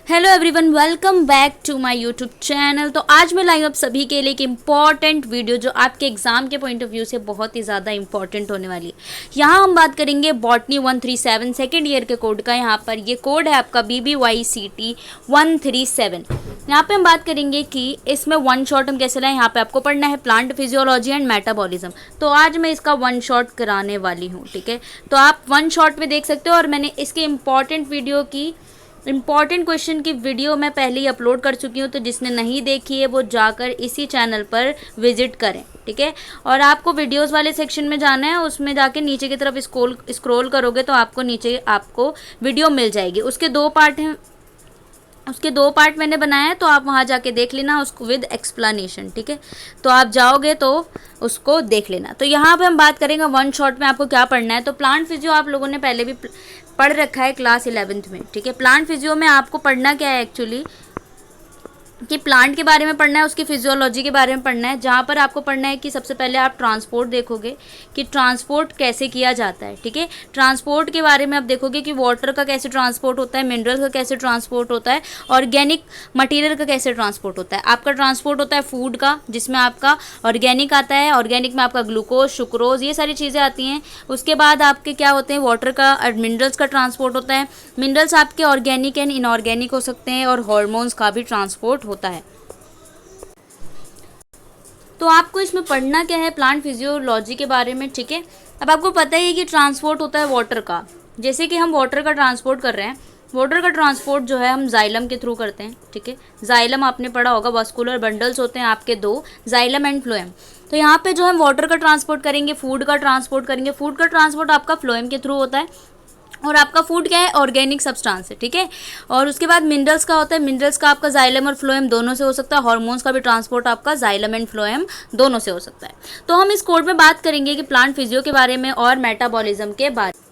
Hello everyone, welcome back to my YouTube channel. तो आज मैं लाई हूँ आप सभी के लिए एक इम्पॉर्टेंट वीडियो जो आपके एग्जाम के पॉइंट ऑफ व्यू से बहुत ही ज़्यादा इंपॉर्टेंट होने वाली है। यहाँ हम बात करेंगे बॉटनी 137 सेकेंड ईयर के कोड का। यहाँ पर ये कोड है आपका BBYCT 137। यहाँ पे हम बात करेंगे कि इसमें वन शॉट हम कैसे लाएं। यहाँ पे आपको पढ़ना है प्लांट फिजियोलॉजी एंड मेटाबॉलिज्म। तो आज मैं इसका वन शॉट कराने वाली हूँ, ठीक है। तो आप वन शॉट में देख सकते हो और मैंने इसके इम्पॉर्टेंट क्वेश्चन की वीडियो मैं पहले ही अपलोड कर चुकी हूँ। तो जिसने नहीं देखी है वो जाकर इसी चैनल पर विजिट करें, ठीक है। और आपको वीडियोस वाले सेक्शन में जाना है, उसमें जाके नीचे की तरफ स्क्रॉल करोगे तो आपको नीचे वीडियो मिल जाएगी। उसके दो पार्ट हैं, उसके दो पार्ट मैंने बनाया है, तो आप वहाँ जाके देख लेना उसको विद एक्सप्लेनेशन, ठीक है। तो आप जाओगे तो उसको देख लेना। तो यहाँ पे हम बात करेंगे वन शॉट में आपको क्या पढ़ना है। तो प्लांट फिजियो आप लोगों ने पहले भी पढ़ रखा है क्लास 11th में, ठीक है। प्लांट फिजियो में आपको पढ़ना क्या है एक्चुअली कि प्लांट के बारे में पढ़ना है, उसकी फिजियोलॉजी के बारे में पढ़ना है। जहाँ पर आपको पढ़ना है कि सबसे पहले आप ट्रांसपोर्ट देखोगे कि ट्रांसपोर्ट कैसे किया जाता है, ठीक है। ट्रांसपोर्ट के बारे में आप देखोगे कि वाटर का कैसे ट्रांसपोर्ट होता है, मिनरल का कैसे ट्रांसपोर्ट होता है, ऑर्गेनिक मटेरियल का कैसे ट्रांसपोर्ट होता है। आपका ट्रांसपोर्ट होता है फूड का, जिसमें आपका ऑर्गेनिक आता है। ऑर्गेनिक में आपका ग्लूकोज, सुक्रोज, ये सारी चीज़ें आती हैं। उसके बाद आपके क्या होते हैं, वाटर का और मिनरल्स का ट्रांसपोर्ट होता है। मिनरल्स आपके ऑर्गेनिक एंड इनऑर्गेनिक हो सकते हैं और हॉर्मोन्स का भी ट्रांसपोर्ट होता है। तो आपको इसमें पढ़ना क्या है, प्लांट फिजियोलॉजी के बारे में, ठीक है। अब आपको पता ही है कि ट्रांसपोर्ट होता है वाटर का। जैसे कि हम वाटर का ट्रांसपोर्ट कर रहे हैं, वाटर का ट्रांसपोर्ट जो है हम जाइलम के थ्रू करते हैं, ठीक है। जाइलम आपने पढ़ा होगा, वस्कुलर बंडल्स होते हैं आपके दो, जाइलम एंड फ्लोएम। तो यहाँ पे जो हम वाटर का ट्रांसपोर्ट करेंगे, फूड का ट्रांसपोर्ट करेंगे। फूड का ट्रांसपोर्ट आपका फ्लोएम के थ्रू होता है और आपका फूड क्या है, ऑर्गेनिक सब्सटेंस है, ठीक है। और उसके बाद मिनरल्स का होता है, मिनरल्स का आपका जाइलम और फ्लोएम दोनों से हो सकता है। हार्मोन्स का भी ट्रांसपोर्ट आपका जाइलम एंड फ्लोएम दोनों से हो सकता है। तो हम इस कोड में बात करेंगे कि प्लांट फिजियो के बारे में और मेटाबॉलिज्म के बारे में।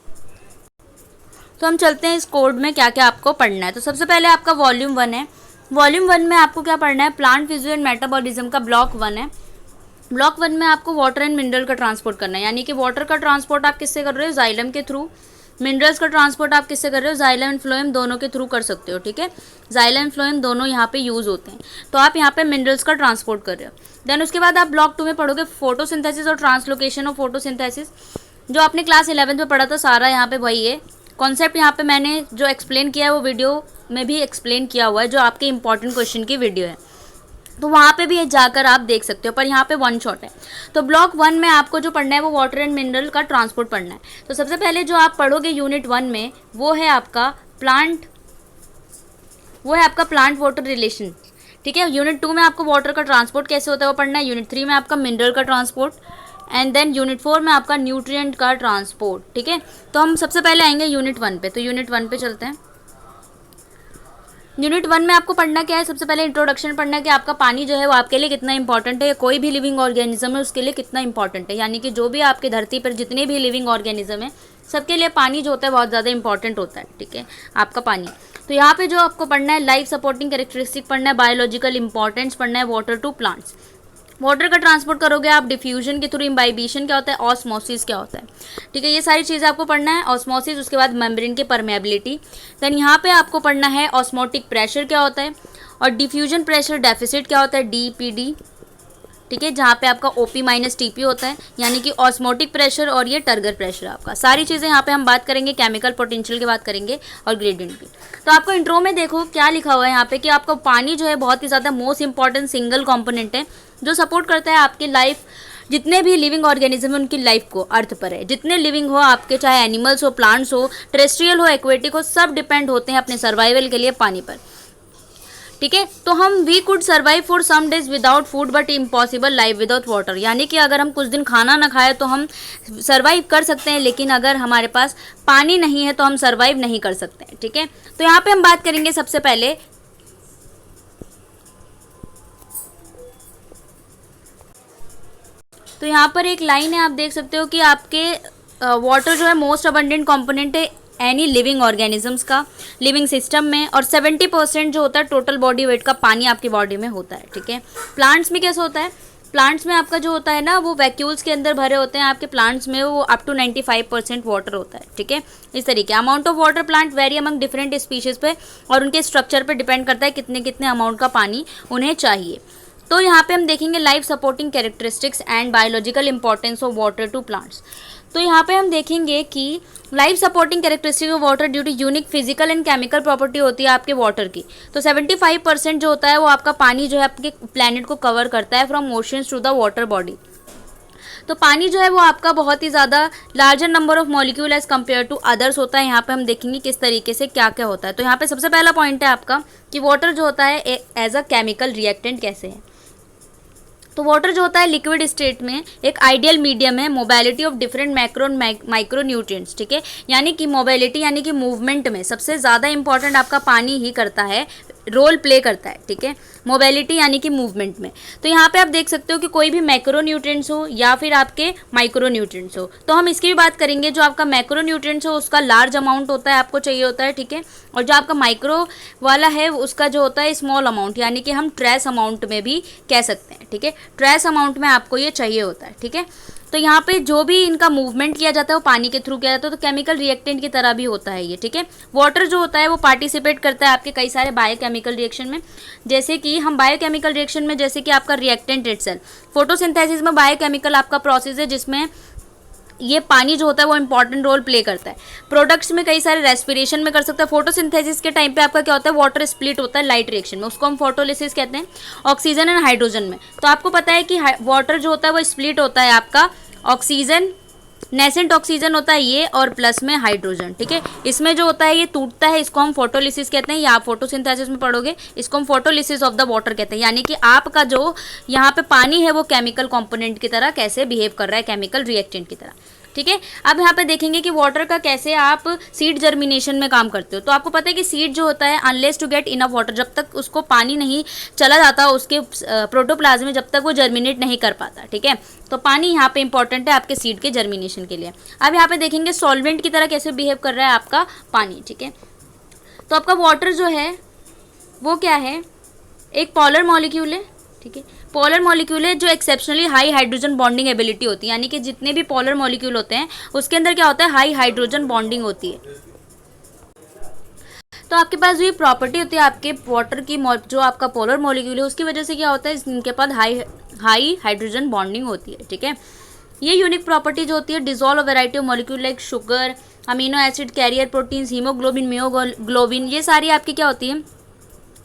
तो हम चलते हैं इस कोड में क्या क्या आपको पढ़ना है। तो सबसे पहले आपका वॉल्यूम 1 है। वॉल्यूम 1 में आपको क्या पढ़ना है, प्लांट फिजियो एंड मेटाबॉलिज्म का ब्लॉक 1 है। ब्लॉक 1 में आपको वाटर एंड मिनरल का ट्रांसपोर्ट करना है, यानी कि वाटर का ट्रांसपोर्ट आप किससे कर रहे हो, जाइलम के थ्रू। मिनरल्स का ट्रांसपोर्ट आप किससे कर रहे हो, जाइलम एंड फ्लोएम दोनों के थ्रू कर सकते हो, ठीक है। जाइलम एंड फ्लोएम दोनों यहाँ पे यूज़ होते हैं। तो आप यहाँ पे मिनरल्स का ट्रांसपोर्ट कर रहे हो। देन उसके बाद आप ब्लॉक 2 में पढ़ोगे फोटोसिंथेसिस और ट्रांसलोकेशन ऑफ फोटोसिंथेसिस। जो आपने क्लास 11th में पढ़ा था सारा यहाँ पे वही है कॉन्सेप्ट। यहाँ पे मैंने जो एक्सप्लेन किया है वो वीडियो में भी एक्सप्लेन किया हुआ है, जो आपके इंपॉर्टेंट क्वेश्चन की वीडियो है, तो वहाँ पे भी जाकर आप देख सकते हो। पर यहाँ पे वन शॉट है। तो ब्लॉक 1 में आपको जो पढ़ना है वो वाटर एंड मिनरल का ट्रांसपोर्ट पढ़ना है। तो सबसे पहले जो आप पढ़ोगे यूनिट 1 में वो है आपका प्लांट वाटर रिलेशन, ठीक है। यूनिट 2 में आपको वाटर का ट्रांसपोर्ट कैसे होता है वो पढ़ना है। यूनिट 3 में आपका मिनरल का ट्रांसपोर्ट एंड देन यूनिट 4 में आपका न्यूट्रिएंट का ट्रांसपोर्ट, ठीक है। तो हम सबसे पहले आएंगे यूनिट 1 पे। तो यूनिट 1 पे चलते हैं। यूनिट 1 में आपको पढ़ना क्या है, सबसे पहले इंट्रोडक्शन पढ़ना है कि आपका पानी जो है वो आपके लिए कितना इंपॉर्टेंट है, या कोई भी लिविंग ऑर्गेनिज्म है उसके लिए कितना इंपॉर्टेंट है। यानी कि जो भी आपके धरती पर जितने भी लिविंग ऑर्गेनिज्म है सबके लिए पानी जो होता है बहुत ज़्यादा इंपॉर्टेंट होता है, ठीक है, आपका पानी। तो यहाँ पे जो आपको पढ़ना है लाइफ सपोर्टिंग कैरेक्टरिस्टिक पढ़ना है, बायोलॉजिकल इंपॉर्टेंस पढ़ना है, वाटर टू प्लांट्स। वाटर का ट्रांसपोर्ट करोगे आप डिफ्यूजन के थ्रू, इम्बाइबिशन क्या होता है, ऑस्मोसिस क्या होता है, ठीक है। ये सारी चीज़ें आपको पढ़ना है, ऑस्मोसिस। उसके बाद मेम्ब्रेन की परमेबिलिटी। देन यहाँ पे आपको पढ़ना है ऑस्मोटिक प्रेशर क्या होता है और डिफ्यूजन प्रेशर डेफिसिट क्या होता है, DPD, ठीक है। जहाँ पे आपका OP - TP होता है, यानी कि ऑस्मोटिक प्रेशर और ये टर्गर प्रेशर आपका। सारी चीज़ें यहाँ पे हम बात करेंगे, केमिकल पोटेंशियल की बात करेंगे और ग्रेडियंट की। तो आपको इंट्रो में देखो क्या लिखा हुआ है यहाँ पे कि आपका पानी जो है बहुत ही ज़्यादा मोस्ट इंपॉर्टेंट सिंगल कॉम्पोनेंट है जो सपोर्ट करता है आपकी लाइफ, जितने भी लिविंग ऑर्गेनिज्म है उनकी लाइफ को अर्थ पर है। जितने लिविंग हो आपके, चाहे एनिमल्स हो, प्लांट्स हो, टेरेस्ट्रियल हो, एक्वेटिक हो, सब डिपेंड होते हैं अपने सर्वाइवल के लिए पानी पर, ठीक है। तो हम we could survive for some days without food but impossible life without water, यानी कि अगर हम कुछ दिन खाना ना खाए तो हम सर्वाइव कर सकते हैं, लेकिन अगर हमारे पास पानी नहीं है तो हम सर्वाइव नहीं कर सकते हैं, ठीक है। तो यहाँ पे हम बात करेंगे सबसे पहले तो यहाँ पर एक लाइन है, आप देख सकते हो कि आपके वाटर जो है मोस्ट अबंडेंट कंपोनेंट है एनी लिविंग ऑर्गेनिजम्स का लिविंग सिस्टम में, और 70% जो होता है टोटल बॉडी वेट का पानी आपकी बॉडी में होता है, ठीक है। प्लांट्स में कैसे होता है, प्लांट्स में आपका जो होता है ना वो वैक्यूल्स के अंदर भरे होते हैं आपके प्लांट्स में, वो अप टू 95% वाटर होता है, ठीक है। इस तरीके amount of water plant very among different species पे, और उनके स्ट्रक्चर पे डिपेंड करता है कितने कितने अमाउंट का पानी उन्हें चाहिए। तो यहाँ पे हम देखेंगे life supporting characteristics and biological importance of water to plants. तो यहाँ पे हम देखेंगे कि life supporting characteristic of water due to unique physical and chemical property होती है आपके वाटर की। तो 75% जो होता है वो आपका पानी जो है आपके प्लैनेट को कवर करता है from oceans to the water body. तो पानी जो है वो आपका बहुत ही ज़्यादा larger number of molecule as compare to others होता है। यहाँ पे हम देखेंगे किस तरीके से क्या क्या होता है। तो यहाँ पे सबसे पहला पॉइंट है आपका कि वाटर जो होता है एज अ केमिकल रिएक्टेंट कैसे है। तो वाटर जो होता है लिक्विड स्टेट में एक आइडियल मीडियम है mobility of different macro micro nutrients, ठीक है। यानी कि मोबिलिटी यानी कि मूवमेंट में सबसे ज़्यादा इंपॉर्टेंट आपका पानी ही करता है, रोल प्ले करता है, ठीक है, मोबिलिटी यानी कि मूवमेंट में। तो यहाँ पे आप देख सकते हो कि कोई भी मैक्रो न्यूट्रिएंट्स हो या फिर आपके माइक्रो न्यूट्रिएंट्स हो। तो हम इसकी भी बात करेंगे। जो आपका मैक्रो न्यूट्रिएंट्स हो उसका लार्ज अमाउंट होता है, आपको चाहिए होता है, ठीक है। और जो आपका माइक्रो वाला है उसका जो होता है स्मॉल अमाउंट, यानी कि हम ट्रेस अमाउंट में भी कह सकते हैं, ठीक है। ट्रेस अमाउंट में आपको ये चाहिए होता है, ठीक है। तो यहाँ पे जो भी इनका मूवमेंट किया जाता है वो पानी के थ्रू किया जाता है, तो केमिकल रिएक्टेंट की तरह भी होता है ये, ठीक है। वाटर जो होता है वो पार्टिसिपेट करता है आपके कई सारे बायोकेमिकल रिएक्शन में। जैसे कि हम बायोकेमिकल रिएक्शन में, जैसे कि आपका रिएक्टेंट इटसेल्फ, फोटोसिंथेसिस में बायोकेमिकल आपका प्रोसेस है जिसमें ये पानी जो होता है वो इंपॉर्टेंट रोल प्ले करता है। प्रोडक्ट्स में कई सारे रेस्पिरेशन में कर सकता है। फोटोसिंथेसिस के टाइम पे आपका क्या होता है, वाटर स्प्लिट होता है लाइट रिएक्शन में, उसको हम फोटोलिसिस कहते हैं, ऑक्सीजन एंड हाइड्रोजन में। तो आपको पता है कि वाटर जो होता है वो स्प्लिट होता है आपका ऑक्सीजन, नेसेंट ऑक्सीजन होता है ये, और प्लस में हाइड्रोजन, ठीक है। इसमें जो होता है ये टूटता है, इसको हम फोटोलिसिस कहते हैं, या आप फोटोसिंथेसिस में पढ़ोगे, इसको हम फोटोलिसिस ऑफ द वाटर कहते हैं। यानी कि आपका जो यहाँ पे पानी है वो केमिकल कंपोनेंट की तरह कैसे बिहेव कर रहा है, केमिकल रिएक्टेंट की तरह, ठीक है। अब यहाँ पे देखेंगे कि वाटर का कैसे आप सीड जर्मिनेशन में काम करते हो। तो आपको पता है कि सीड जो होता है unless to get enough water, जब तक उसको पानी नहीं चला जाता उसके प्रोटोप्लाज्म में, जब तक वो जर्मिनेट नहीं कर पाता, ठीक है। तो पानी यहाँ पे इंपॉर्टेंट है आपके सीड के जर्मिनेशन के लिए। अब यहाँ पे देखेंगे सॉल्वेंट की तरह कैसे बिहेव कर रहा है आपका पानी, ठीक है। तो आपका वाटर जो है वो क्या है, एक पोलर मॉलिक्यूल है, ठीक है। पोलर मॉलिक्यूल है जो exceptionally high hydrogen bonding ability होती है, यानी कि जितने भी पोलर मॉलिक्यूल होते हैं उसके अंदर क्या होता है, हाई हाइड्रोजन बॉन्डिंग होती है। तो आपके पास जो ये प्रॉपर्टी होती है आपके वाटर की, जो आपका पोलर मॉलिक्यूल है उसकी वजह से क्या होता है, इनके पास हाई हाइड्रोजन बॉन्डिंग होती है, ठीक है। ये यूनिक प्रॉपर्टी जो होती है dissolve variety of molecule like sugar, amino acid, carrier proteins, haemoglobin, myoglobin, ये सारी आपकी क्या होती है,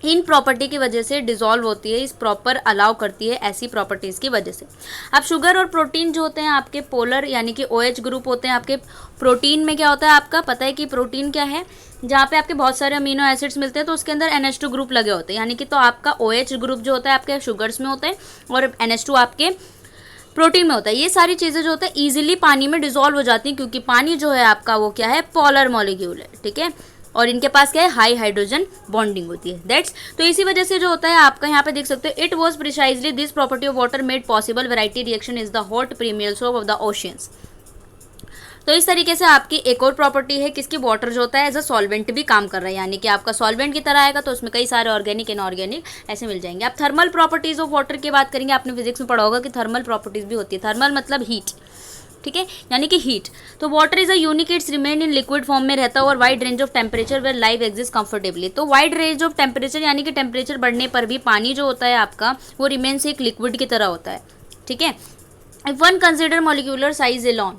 इन प्रॉपर्टी की वजह से डिजोल्व होती है, इस प्रॉपर अलाउ करती है ऐसी प्रॉपर्टीज़ की वजह से। अब शुगर और प्रोटीन जो होते हैं आपके पोलर यानी कि OH ग्रुप होते हैं आपके। प्रोटीन में क्या होता है आपका पता है कि प्रोटीन क्या है, जहाँ पे आपके बहुत सारे अमीनो एसिड्स मिलते हैं तो उसके अंदर NH2 ग्रुप लगे होते हैं, यानी कि तो आपका OH ग्रुप जो होता है आपके शुगर्स में होता है और NH2 आपके प्रोटीन में होता है। ये सारी चीज़ें जो होता है ईजिली पानी में डिजोल्व हो जाती हैं, क्योंकि पानी जो है आपका वो क्या है, पोलर मॉलिक्यूल है, ठीक है। और इनके पास क्या है, हाई हाइड्रोजन बॉन्डिंग होती है, दैट्स। तो इसी वजह से जो होता है आपका यहाँ पे देख सकते हो, it was precisely this property of water made possible variety reaction is the hot premiers of the oceans. तो इस तरीके से आपकी एक और प्रॉपर्टी है किसकी, वाटर जो होता है एज अ सॉल्वेंट भी काम कर रहा है, यानी कि आपका सॉल्वेंट की तरह आएगा तो उसमें कई सारे ऑर्गेनिक इनऑर्गेनिक ऐसे मिल जाएंगे। आप थर्मल प्रॉपर्टीज ऑफ वाटर की बात करेंगे, आपने फिजिक्स में पढ़ा होगा कि थर्मल प्रॉपर्टीज भी होती है। थर्मल मतलब हीट, ठीक है, यानी कि हीट। तो water is a unique, it's remain in liquid form में रहता है और wide range of temperature where life exist comfortably. तो वाइड रेंज ऑफ टेम्परेचर यानी कि टेम्परेचर बढ़ने पर भी पानी जो होता है आपका वो रिमेन्स एक लिक्विड की तरह होता है, ठीक है। If one consider molecular size alone,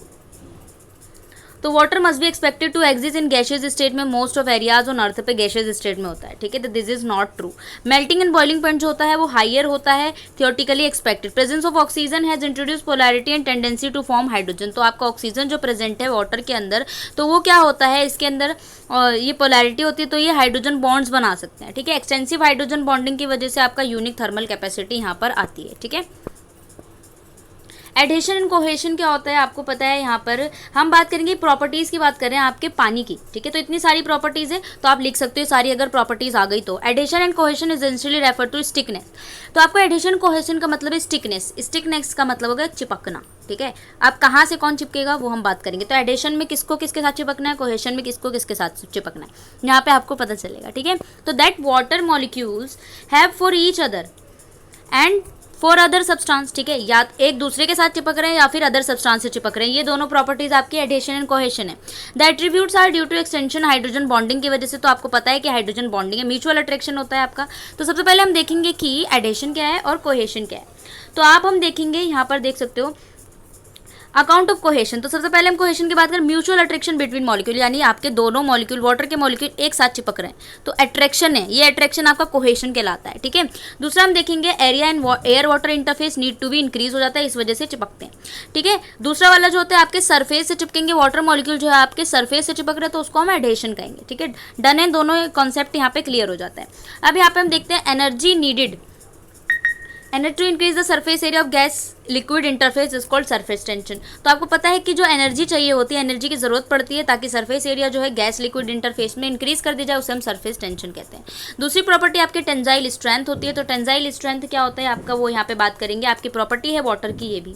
तो water must be expected to exist in gaseous state में, most of areas on earth पे गैशियस स्टेट में होता है, ठीक है। तो this is not true. Melting and boiling point जो होता है वो हाइयर होता है, theoretically expected. Presence of oxygen has introduce polarity and tendency to form hydrogen. तो आपका ऑक्सीजन जो प्रेजेंट है वाटर के अंदर, तो वो क्या होता है, इसके अंदर ये पोलैरिटी होती है, तो ये हाइड्रोजन बॉन्ड्स बना सकते हैं, ठीक है। एक्सटेंसिव हाइड्रोजन बॉन्डिंग की वजह से आपका यूनिक थर्मल कैपेसिटी यहाँ पर आती है, ठीक है। एडहेशन एंड कोहेशन क्या होता है आपको पता है, यहाँ पर हम बात करेंगे प्रॉपर्टीज़ की, बात करें आपके पानी की, ठीक है। तो इतनी सारी प्रॉपर्टीज़ है तो आप लिख सकते हो सारी अगर प्रॉपर्टीज़ आ गई तो। Adhesion and cohesion is essentially refer to stickiness. तो आपको एडहेशन कोहेशन का मतलब है स्टिकनेस, स्टिकनेस का मतलब होगा चिपकना, ठीक है। अब कहाँ से कौन चिपकेगा वो हम बात करेंगे। तो एडहेशन में किसको किसके साथ चिपकना है, कोहेशन में किसको किसके साथ चिपकना है, यहाँ पे आपको पता चलेगा, ठीक है। तो that water molecules have for each other and for other substance, ठीक है, या एक दूसरे के साथ चिपक रहे हैं या फिर अदर सब्सटेंस से चिपक रहे हैं, ये दोनों प्रॉपर्टीज आपकी एडेशन एंड कोहेशन है। The attributes are due to extension hydrogen bonding की वजह से, तो आपको पता है कि हाइड्रोजन बॉन्डिंग है, म्यूचुअल अट्रैक्शन होता है आपका। तो सबसे पहले हम देखेंगे कि एडेशन क्या है और कोहेशन क्या है। तो आप हम देखेंगे यहाँ पर देख सकते हो अकाउंट ऑफ कोहेशन। तो सबसे पहले हम कोहेशन की बात करें, म्यूचुअल अट्रैक्शन बिटवीन मॉलिक्यूल, यानी आपके दोनों मॉलिक्यूल, वाटर के मॉलिक्यूल एक साथ चिपक रहे हैं, तो अट्रैक्शन है, ये अट्रैक्शन आपका कोहेशन कहलाता है, ठीक है। दूसरा हम देखेंगे area and air water interface need to be increase हो जाता है, इस वजह से चिपकते हैं, ठीक है। दूसरा वाला जो होता है आपके सरफेस से चिपकेंगे, वाटर मॉलिक्यूल जो है आपके सरफेस से चिपक रहे हैं, तो उसको हम एडेशन कहेंगे, ठीक है। डन है, दोनों कॉन्सेप्ट यहाँ पे क्लियर हो जाता है। अब यहाँ पे हम देखते हैं energy needed to increase the surface area of gas liquid interface is called surface tension. तो आपको पता है कि जो एनर्जी चाहिए होती है, एनर्जी की जरूरत पड़ती है ताकि सरफेस एरिया जो है गैस लिक्विड इंटरफेस में इंक्रीज कर दी जाए, उसे हम सरफेस टेंशन कहते हैं। दूसरी प्रॉपर्टी आपकी टेंजाइल स्ट्रेंथ होती है। तो टेंजाइल स्ट्रेंथ क्या होता है आपका, वो यहाँ पे बात करेंगे। आपकी प्रॉपर्टी है वाटर की ये भी।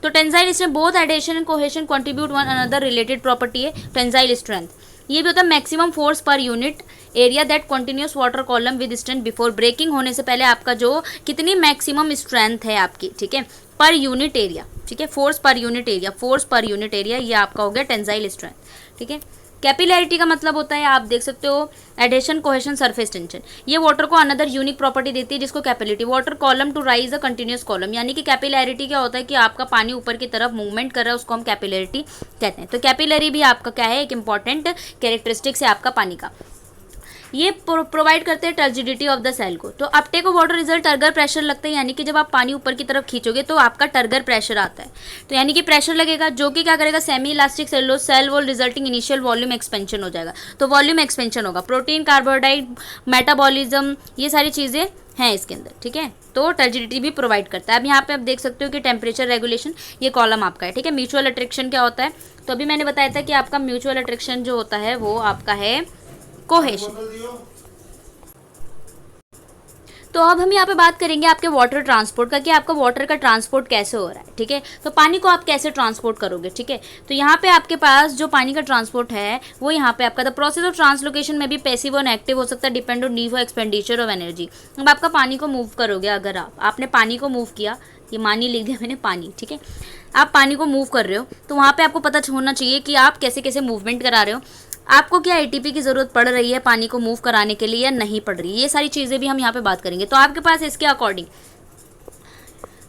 तो tensile strength both adhesion and cohesion contribute one another related property है टेंजाइल स्ट्रेंथ। ये भी होता है maximum force per unit area that continuous water column with strength before breaking होने से पहले आपका जो कितनी मैक्सिमम स्ट्रेंथ है आपकी, ठीक है, पर यूनिट एरिया, ठीक है, फोर्स पर यूनिट एरिया, ये आपका हो गया टेंजाइल स्ट्रेंथ, ठीक है। कैपिलैरिटी का मतलब होता है, आप देख सकते हो एडेशन कोहेशन सरफेस टेंशन, ये वाटर को अनदर यूनिक प्रॉपर्टी देती है जिसको capillarity, water column to rise a continuous column, यानी कि कैपिलैरिटी क्या होता है कि आपका पानी ऊपर की तरफ मूवमेंट कर रहा है, उसको हम कैपिलैरिटी कहते हैं। तो कैपिलरी भी आपका क्या है, एक इंपॉर्टेंट कैरेक्टरिस्टिक्स है आपका पानी का। ये प्रोवाइड करते हैं टर्जिडिटी ऑफ द सेल को। तो Uptake of water result turgor pressure लगता है, यानी कि जब आप पानी ऊपर की तरफ खींचोगे तो आपका टर्गर प्रेशर आता है, तो यानी कि प्रेशर लगेगा जो कि क्या करेगा, semi elastic cellulose cell wall resulting initial volume expansion हो जाएगा, तो वॉल्यूम एक्सपेंशन होगा। प्रोटीन कार्बोहाइड्रेट मेटाबॉलिज्म ये सारी चीज़ें हैं इसके अंदर, ठीक है। तो टर्जिडिटी भी प्रोवाइड करता है। अब यहाँ पे आप देख सकते हो कि टेम्परेचर रेगुलेशन, ये कॉलम आपका है, ठीक है। म्यूचुअल अट्रैक्शन क्या होता है, तो अभी मैंने बताया था कि आपका म्यूचुअल अट्रैक्शन जो होता है वो आपका है कोहेशन। तो अब हम यहाँ पे बात करेंगे आपके वाटर ट्रांसपोर्ट का, कि आपका वाटर का ट्रांसपोर्ट कैसे हो रहा है, ठीक है। तो पानी को आप कैसे ट्रांसपोर्ट करोगे, ठीक है। तो यहाँ पे आपके पास जो पानी का ट्रांसपोर्ट है वो यहाँ पे आपका द प्रोसेस ऑफ ट्रांसलोकेशन में भी पैसिव और एक्टिव हो सकता है, depend on need for expenditure of energy. अब आपका पानी को मूव करोगे, अगर आपने पानी को मूव किया, ये मानी लिख दिया मैंने पानी, ठीक है, आप पानी को मूव कर रहे हो, तो वहाँ पे आपको पता होना चाहिए कि आप कैसे कैसे मूवमेंट करा रहे हो, आपको क्या एटीपी की ज़रूरत पड़ रही है पानी को मूव कराने के लिए या नहीं पड़ रही है, ये सारी चीज़ें भी हम यहाँ पे बात करेंगे। तो आपके पास इसके अकॉर्डिंग,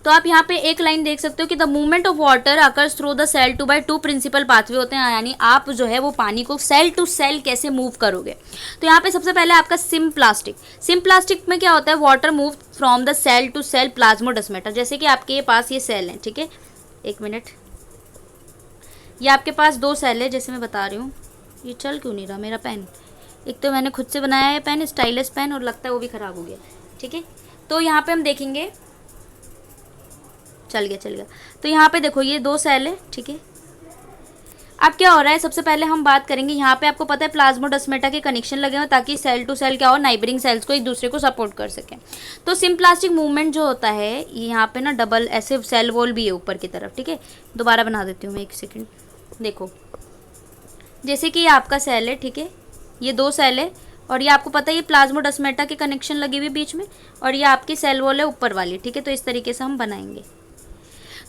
तो आप यहाँ पे एक लाइन देख सकते हो कि the movement of water occurs through the cell to by two principal pathway होते हैं, यानी आप जो है वो पानी को सेल टू सेल कैसे मूव करोगे। तो यहाँ पे सबसे पहले आपका सिम्प्लास्टिक में क्या होता है, water move from the cell to cell plasmodesmata. जैसे कि आपके पास ये सेल है, ठीक है, एक मिनट, ये आपके पास दो सेल है, जैसे मैं बता रही हूँ, ये चल क्यों नहीं रहा मेरा पेन, एक तो मैंने खुद से बनाया है पेन, स्टाइलिश पेन, और लगता है वो भी ख़राब हो गया, ठीक है। तो यहाँ पे हम देखेंगे, चल गया। तो यहाँ पे देखो ये दो सेल है, ठीक है। अब क्या हो रहा है, सबसे पहले हम बात करेंगे, यहाँ पे आपको पता है प्लाज्मोडेस्माटा के कनेक्शन लगे हुए ताकि सेल टू सेल क्या हो, नाइबरिंग सेल्स को एक दूसरे को सपोर्ट कर सकें। तो सिम्प्लास्टिक मूवमेंट जो होता है, ये यहाँ पे ना डबल ऐसे सेल वॉल भी है ऊपर की तरफ, ठीक है। दोबारा बना देती हूँ मैं, एक सेकेंड, देखो, जैसे कि ये आपका सेल है, ठीक है, ये दो सेल है, और ये आपको पता है ये प्लाज्मोडेस्माटा के कनेक्शन लगे हुए बीच में, और ये आपकी सेल वॉल है ऊपर वाली, ठीक है। तो इस तरीके से हम बनाएंगे।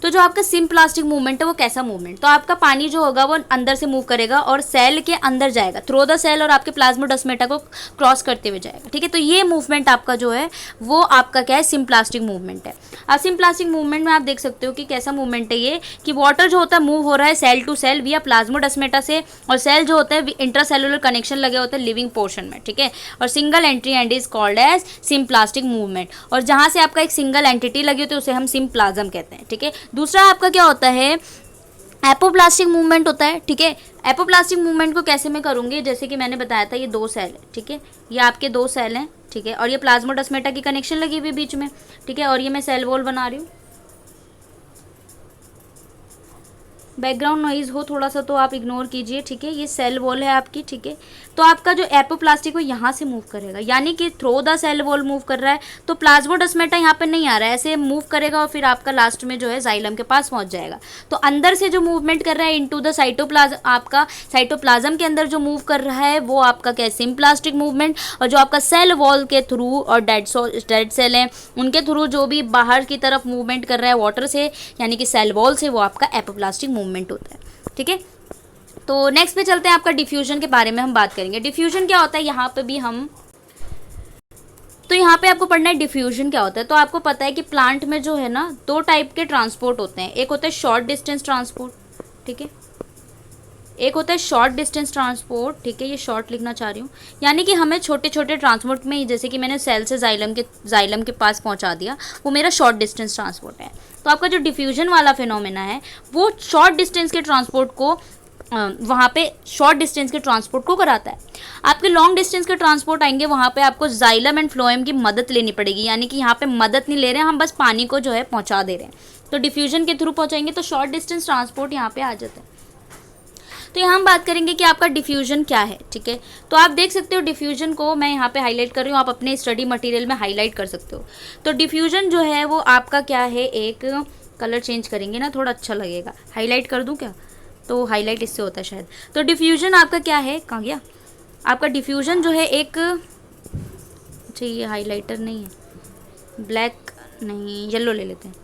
तो जो आपका सिम्प्लास्टिक मूवमेंट है वो कैसा मूवमेंट, तो आपका पानी जो होगा वो अंदर से मूव करेगा और सेल के अंदर जाएगा, थ्रू द सेल, और आपके प्लाज्मोडेस्माटा को क्रॉस करते हुए जाएगा, ठीक है। तो ये मूवमेंट आपका जो है वो आपका क्या है, सिम्प्लास्टिक मूवमेंट है। अब सिम्प्लास्टिक मूवमेंट में आप देख सकते हो कि कैसा मूवमेंट है ये, कि वाटर जो होता है मूव हो रहा है सेल टू सेल विया प्लाज्मोडेस्माटा से, और सेल जो होता है इंट्रासेलुलर कनेक्शन लगे होते हैं लिविंग पोर्शन में, ठीक है। और single entry and is called as symplastic movement, और जहाँ से आपका एक सिंगल एंटिटी लगी होती है उसे हम सिम्प्लाज्म कहते हैं, ठीक है। दूसरा आपका क्या होता है, एपोप्लास्टिक मूवमेंट होता है, ठीक है। एपोप्लास्टिक मूवमेंट को कैसे मैं करूँगी, जैसे कि मैंने बताया था ये दो सेल है, ठीक है, ये आपके दो सेल हैं, ठीक है, और ये प्लाज्मोडेस्माटा की कनेक्शन लगी हुई बीच में, ठीक है, और ये मैं सेल वॉल बना रही हूँ, बैकग्राउंड नॉइज़ हो थोड़ा सा तो आप इग्नोर कीजिए, ठीक है। ये सेल वॉल है आपकी, ठीक है। तो आपका जो एपोप्लास्टिक वो यहाँ से मूव करेगा, यानी कि through the cell wall move कर रहा है, तो प्लाज्मोडेस्माटा यहाँ पे नहीं आ रहा है, ऐसे मूव करेगा और फिर आपका लास्ट में जो है जाइलम के पास पहुँच जाएगा। तो अंदर से जो मूवमेंट कर रहा है इनटू द साइटोप्लाज्म, आपका साइटोप्लाज्म के अंदर जो मूव कर रहा है वो आपका क्या है, सिम्प्लास्टिक मूवमेंट। और जो आपका सेल वॉल के थ्रू और डेड सेल हैं उनके थ्रू जो भी बाहर की तरफ मूवमेंट कर रहा है वाटर से, यानी कि सेल वॉल से, वो आपका एपोप्लास्टिक मूवमेंट होता है, ठीक है। तो नेक्स्ट पे चलते हैं, आपका डिफ्यूजन के बारे में हम बात करेंगे। डिफ्यूजन क्या होता है, यहाँ पे भी हम, तो यहाँ पे आपको पढ़ना है डिफ्यूजन क्या होता है। तो आपको पता है कि प्लांट में जो है ना 2 टाइप के ट्रांसपोर्ट होते हैं, एक होता है शॉर्ट डिस्टेंस ट्रांसपोर्ट, ठीक है, एक होता है शॉर्ट डिस्टेंस ट्रांसपोर्ट, ठीक है, ये शॉर्ट लिखना चाह रही हूँ, यानी कि हमें छोटे छोटे ट्रांसपोर्ट में, जैसे कि मैंने सेल से जाइलम के पास पहुँचा दिया, वो मेरा शॉर्ट डिस्टेंस ट्रांसपोर्ट है। तो आपका जो डिफ्यूजन वाला फिनोमेना है वो शॉर्ट डिस्टेंस के ट्रांसपोर्ट को वहाँ पे शॉर्ट डिस्टेंस के ट्रांसपोर्ट को कराता है। आपके लॉन्ग डिस्टेंस के ट्रांसपोर्ट आएंगे, वहाँ पे आपको जाइलम एंड फ्लोएम की मदद लेनी पड़ेगी, यानी कि यहाँ पे मदद नहीं ले रहे हैं हम, बस पानी को जो है पहुँचा दे रहे हैं। तो डिफ्यूजन के थ्रू पहुँचाएंगे तो शॉर्ट डिस्टेंस ट्रांसपोर्ट यहाँ पे आ जाता है। तो यहाँ हम बात करेंगे कि आपका डिफ्यूजन क्या है, ठीक है। तो आप देख सकते हो डिफ्यूजन को मैं यहाँ पे हाईलाइट कर रही हूँ, आप अपने स्टडी मटेरियल में हाईलाइट कर सकते हो। तो डिफ्यूजन जो है वो आपका क्या है, एक कलर चेंज करेंगे ना, थोड़ा अच्छा लगेगा, हाईलाइट कर दूँ क्या, तो हाईलाइट इससे होता है शायद। तो डिफ्यूजन आपका क्या है, कहाँ गया आपका डिफ्यूजन जो है एक, अच्छा ये हाईलाइटर नहीं है, ब्लैक नहीं, येलो ले लेते हैं,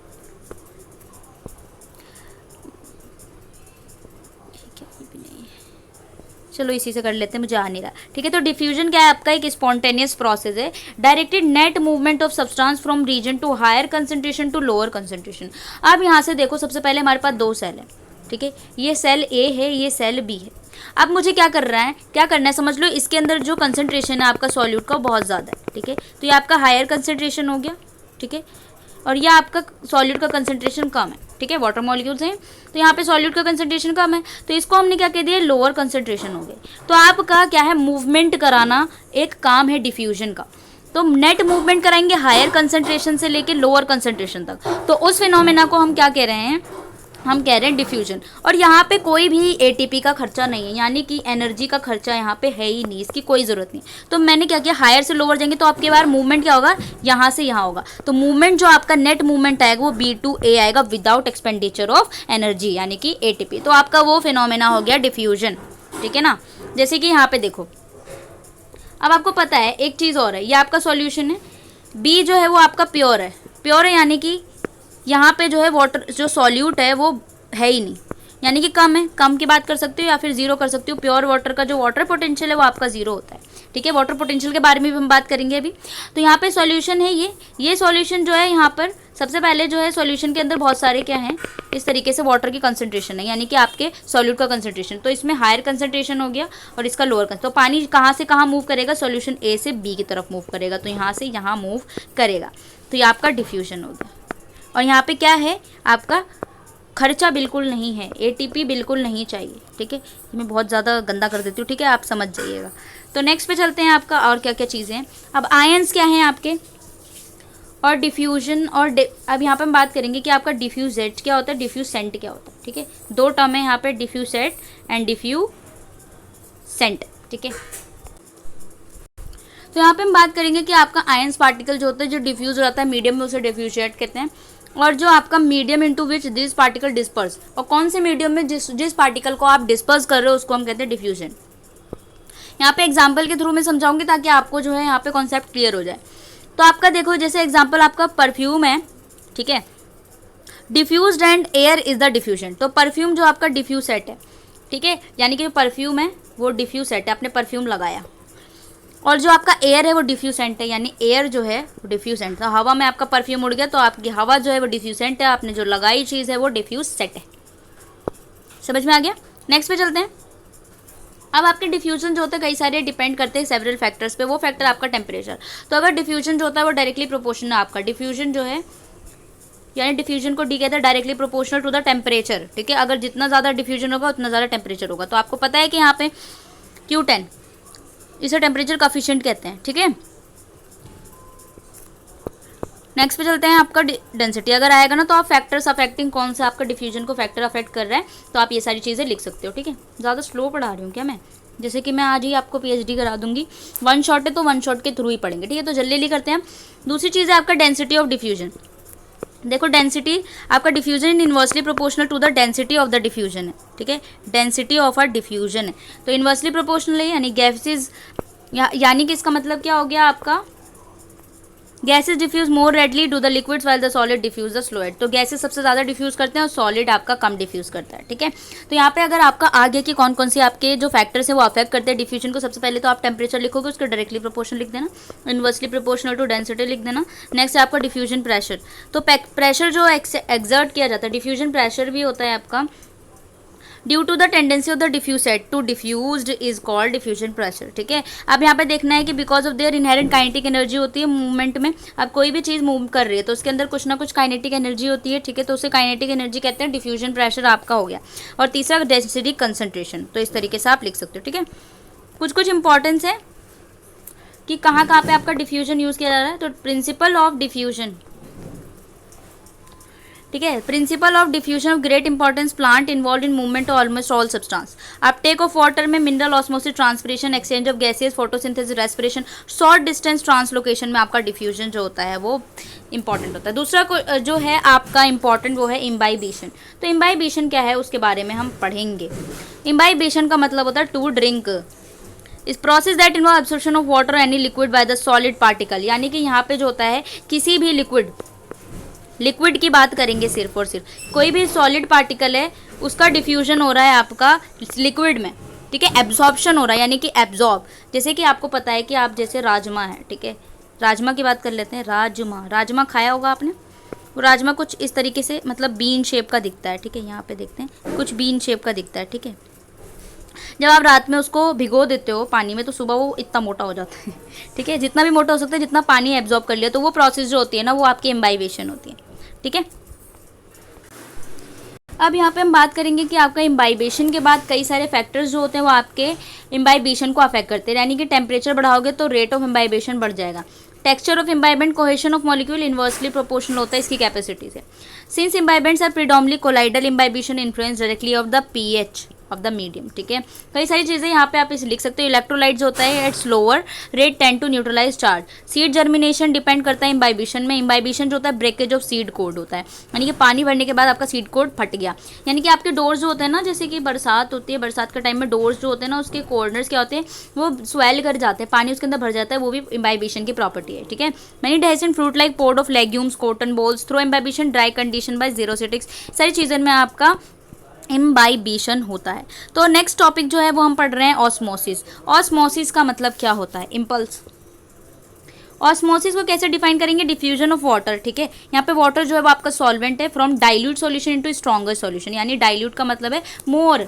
चलो इसी से कर लेते हैं, मुझे आ नहीं रहा, ठीक है। तो डिफ्यूजन क्या है, आपका एक स्पॉन्टेनियस प्रोसेस है, directed net movement of substance from region to higher concentration to lower concentration. अब यहाँ से देखो, सबसे पहले हमारे पास 2 सेल है, ठीक है, ये सेल ए है, ये सेल बी है। अब मुझे क्या करना है समझ लो, इसके अंदर जो कंसंट्रेशन है आपका सॉल्यूट का बहुत ज़्यादा है, ठीक है। तो ये आपका हायर कंसंट्रेशन हो गया, ठीक है, और ये आपका सॉल्यूट का कंसंट्रेशन कम है, ठीक है, वाटर मॉलिक्यूल्स हैं, तो यहाँ पे सॉल्यूट का कंसंट्रेशन कम है, तो इसको हमने क्या कह दिया, लोअर कंसंट्रेशन हो गए। तो आपका क्या है, मूवमेंट कराना एक काम है डिफ्यूजन का। तो नेट मूवमेंट कराएंगे हायर कंसंट्रेशन से लेके लोअर कंसंट्रेशन तक, तो उस फिनोमेना को हम क्या कह रहे हैं, हम कह रहे हैं डिफ्यूजन। और यहाँ पे कोई भी एटीपी का खर्चा नहीं है, यानी कि एनर्जी का खर्चा यहाँ पे है ही नहीं, इसकी कोई ज़रूरत नहीं। तो मैंने क्या किया, हायर से लोअर जाएंगे तो आपके बार मूवमेंट क्या होगा, यहाँ से यहाँ होगा। तो मूवमेंट जो आपका नेट मूवमेंट आएगा वो B to A आएगा विदाउट एक्सपेंडिचर ऑफ एनर्जी, यानी कि एटीपी। तो आपका वो फिनोमेना हो गया डिफ्यूजन, ठीक है ना। जैसे कि यहाँ पे देखो, अब आपको पता है एक चीज़ और है, ये आपका सॉल्यूशन है, बी जो है वो आपका प्योर है, यानी कि यहाँ पे जो है वाटर जो सॉल्यूट है वो है ही नहीं, यानी कि कम है, कम की बात कर सकते हो या फिर जीरो कर सकते हो। प्योर वाटर का जो वाटर पोटेंशियल है वो आपका जीरो होता है, ठीक है। वाटर पोटेंशियल के बारे में भी हम बात करेंगे अभी। तो यहाँ पे सॉल्यूशन है ये सॉल्यूशन जो है, यहाँ पर सबसे पहले जो है सॉल्यूशन के अंदर बहुत सारे क्या हैं, इस तरीके से वाटर की कंसंट्रेशन है, यानी कि आपके सॉल्यूट का कंसंट्रेशन। तो इसमें हायर कंसंट्रेशन हो गया और इसका लोअर कंसंट्रेशन। तो पानी कहाँ से कहाँ मूव करेगा, सॉल्यूशन ए से बी की तरफ मूव करेगा, तो यहाँ से यहाँ मूव करेगा, तो ये आपका डिफ्यूजन हो गया। और यहाँ पे क्या है, आपका खर्चा बिल्कुल नहीं है, एटीपी बिल्कुल नहीं चाहिए, ठीक है। मैं बहुत ज़्यादा गंदा कर देती हूँ, ठीक है, आप समझ जाइएगा। तो नेक्स्ट पे चलते हैं, आपका और क्या क्या चीज़ें हैं। अब आयंस क्या हैं आपके, और डिफ्यूजन, और अब यहाँ पे हम बात करेंगे कि आपका डिफ्यूजेट क्या होता है, डिफ्यूसेंट क्या होता है, ठीक है। 2 टर्म है यहाँ पे, डिफ्यूसेट एंड डिफ्यूसेंट, ठीक है। तो यहाँ पे हम बात करेंगे कि आपका आयंस पार्टिकल जो होता है, जो डिफ्यूज रहता है मीडियम में, उसे डिफ्यूजेट कहते हैं। और जो आपका medium into which this particle disperse, और कौन से मीडियम में जिस पार्टिकल को आप डिस्पर्स कर रहे हो उसको हम कहते हैं डिफ्यूजन। यहाँ पे एग्जांपल के थ्रू मैं समझाऊंगी ताकि आपको जो है यहाँ पे कॉन्सेप्ट क्लियर हो जाए। तो आपका देखो, जैसे एग्जांपल आपका परफ्यूम है, ठीक है, diffused and air is the diffusion. तो परफ्यूम जो आपका डिफ्यूज सेट है, ठीक है, यानी कि जो परफ्यूम है वो डिफ्यूज सेट है, आपने परफ्यूम लगाया। और जो आपका एयर है वो डिफ्यूसेंट है, यानी एयर जो है वो डिफ्यूसेंट। तो हवा में आपका परफ्यूम उड़ गया तो आपकी हवा जो है वो डिफ्यूसेंट है, आपने जो लगाई चीज़ है वो डिफ्यूज सेट है। समझ में आ गया। नेक्स्ट पे चलते हैं। अब आपके डिफ्यूजन जो होता है कई सारे डिपेंड करते हैं सेवरल फैक्टर्स पे। वो फैक्टर आपका टेम्परेचर। तो अगर डिफ्यूजन जो होता है वो डायरेक्टली प्रोपोर्शनल है, आपका डिफ्यूजन जो है, यानी डिफ्यूजन को डी कहते हैं directly proportional to the temperature, ठीक है। अगर जितना ज़्यादा डिफ्यूजन होगा उतना ज़्यादा टेम्परेचर होगा। तो आपको पता है कि यहाँ पे Q10 इसे टेम्परेचर कोफिशिएंट कहते हैं, ठीक है। नेक्स्ट पे चलते हैं आपका डेंसिटी। अगर आएगा ना तो आप फैक्टर्स अफेक्टिंग कौन सा आपका डिफ्यूजन को फैक्टर अफेक्ट कर रहा है, तो आप ये सारी चीज़ें लिख सकते हो, ठीक है। ज़्यादा स्लो पढ़ा रही हूँ क्या मैं, जैसे कि मैं आज ही आपको पीएचडी करा दूंगी, वन शॉट है तो वन शॉट के थ्रू ही पढ़ेंगे, ठीक है। तो जल्दी जल्दी करते हैं। दूसरी चीज़ है आपका डेंसिटी ऑफ डिफ्यूजन। देखो डेंसिटी आपका diffusion in inversely proportional to the density of the diffusion है, ठीक है। डेंसिटी ऑफ अ डिफ्यूजन है तो इन्वर्सली प्रोपोर्शनल है, यानी गैसेज यानी कि इसका मतलब क्या हो गया आपका, gases diffuse more readily to the liquids while the solid diffuse the slowed. तो गैसेज सबसे ज़्यादा डिफ्यूज करते हैं और सॉलिड आपका कम डिफ्यूज करता है, ठीक है। तो यहाँ पे अगर आपका आ गया कि कौन कौन से आपके जो फैक्टर्स हैं वो अफेक्ट करते हैं डिफ्यूजन को, सबसे पहले तो आप टेम्परेचर लिखोगे, उसका डायरेक्टली प्रोपोर्शनल लिख देना, इन्वर्सली प्रोपोर्शनल टू डेंसिटी लिख देना। नेक्स्ट है आपका डिफ्यूजन प्रेशर। तो प्रेशर जो एक्सर्ट किया जाता है, डिफ्यूजन प्रेशर भी होता है आपका, due to the tendency of the diffusate to diffused is called diffusion pressure, ठीक है। अब यहाँ पे देखना है कि because of their inherent kinetic energy होती है मूवमेंट में। अब कोई भी चीज़ मूव कर रही है तो उसके अंदर कुछ ना कुछ काइनेटिक एनर्जी होती है, ठीक है। तो उसे काइनेटिक एनर्जी कहते हैं, डिफ्यूजन प्रेशर आपका हो गया। और तीसरा डेंसिटी कंसंट्रेशन, तो इस तरीके से आप लिख सकते हो, ठीक है। कुछ इंपॉर्टेंस है कि कहाँ कहाँ पे आपका डिफ्यूजन यूज़ किया जा रहा है। तो प्रिंसिपल ऑफ डिफ्यूजन, ठीक है, principle of diffusion of great importance, plant involve in movement of almost all substance, uptake of water में mineral osmosis, transpiration, exchange of gases, photosynthesis, respiration, short distance translocation में आपका diffusion जो होता है वो important होता है। दूसरा जो है आपका इंपॉर्टेंट वो है इम्बाइबेशन। तो इम्बाइबेशन क्या है उसके बारे में हम पढ़ेंगे। इम्बाइबेशन का मतलब होता है टू ड्रिंक, इस process that involve absorption of water any liquid by the solid particle, यानी कि यहाँ पे जो होता है किसी भी लिक्विड की बात करेंगे सिर्फ और सिर्फ, कोई भी सॉलिड पार्टिकल है उसका डिफ्यूजन हो रहा है आपका लिक्विड में, ठीक है। एब्जॉर्प्शन हो रहा है यानी कि एब्जॉर्ब, जैसे कि आपको पता है कि आप जैसे राजमा है, ठीक है, राजमा की बात कर लेते हैं। राजमा खाया होगा आपने। वो राजमा कुछ इस तरीके से मतलब बीन शेप का दिखता है, ठीक है। यहाँ पे देखते हैं कुछ बीन शेप का दिखता है, ठीक है। जब आप रात में उसको भिगो देते हो पानी में तो सुबह वो इतना मोटा हो जाता है, ठीक है। जितना भी मोटा हो सकता है, जितना पानी एब्जॉर्ब कर लिया, तो वो प्रोसेस जो होती है ना वो आपकी इम्बाइबेशन होती है, ठीक है। अब यहाँ पे हम बात करेंगे कि आपका इम्बाइबेशन के बाद कई सारे फैक्टर्स जो होते हैं वो आपके इम्बाइबेशन को अफेक्ट करते हैं, यानी कि टेम्परेचर बढ़ाओगे तो रेट ऑफ इम्बाइबेशन बढ़ जाएगा। Texture of imbibant, cohesion of molecule inversely proportional होता है इसकी कैपेसिटी से। Since imbibants are predominantly colloidal imbibition influence directly of the pH of the medium, ठीक है। कई सारी चीज़ें यहाँ पे आप इसे लिख सकते हो। इलेक्ट्रोलाइट्स होता है at slower rate tend to neutralize charge. Seed germination depend करता है इम्बाइबेशन में। इम्बाइबेशन जो होता है ब्रेकेज ऑफ सीड कोड होता है, यानी कि पानी भरने के बाद आपका सीड कोड फट गया, यानी कि आपके डोर्स जो होते हैं ना, जैसे कि बरसात होती है, बरसात के टाइम में डोर्स जो होते हैं ना उसके कॉर्नर्स क्या होते हैं वो स्वेल कर जाते हैं, पानी उसके अंदर भर जाता है, वो भी इम्बाइबेशन की प्रॉपर्टी है, ठीक है। Many decent fruit like pod of legumes, cotton balls through imbibition dry condition by जीरोसिटिक्स, सारी चीज़ों में आपका इम्बाइबेशन होता है। तो नेक्स्ट टॉपिक जो है वो हम पढ़ रहे हैं ऑस्मोसिस। ऑस्मोसिस का मतलब क्या होता है, इम्पल्स। ऑस्मोसिस को कैसे डिफाइन करेंगे, डिफ्यूजन ऑफ वाटर, ठीक है। यहाँ पे वाटर जो है वो आपका सॉल्वेंट है, from dilute solution into stronger solution, यानी डाइल्यूट का मतलब है मोर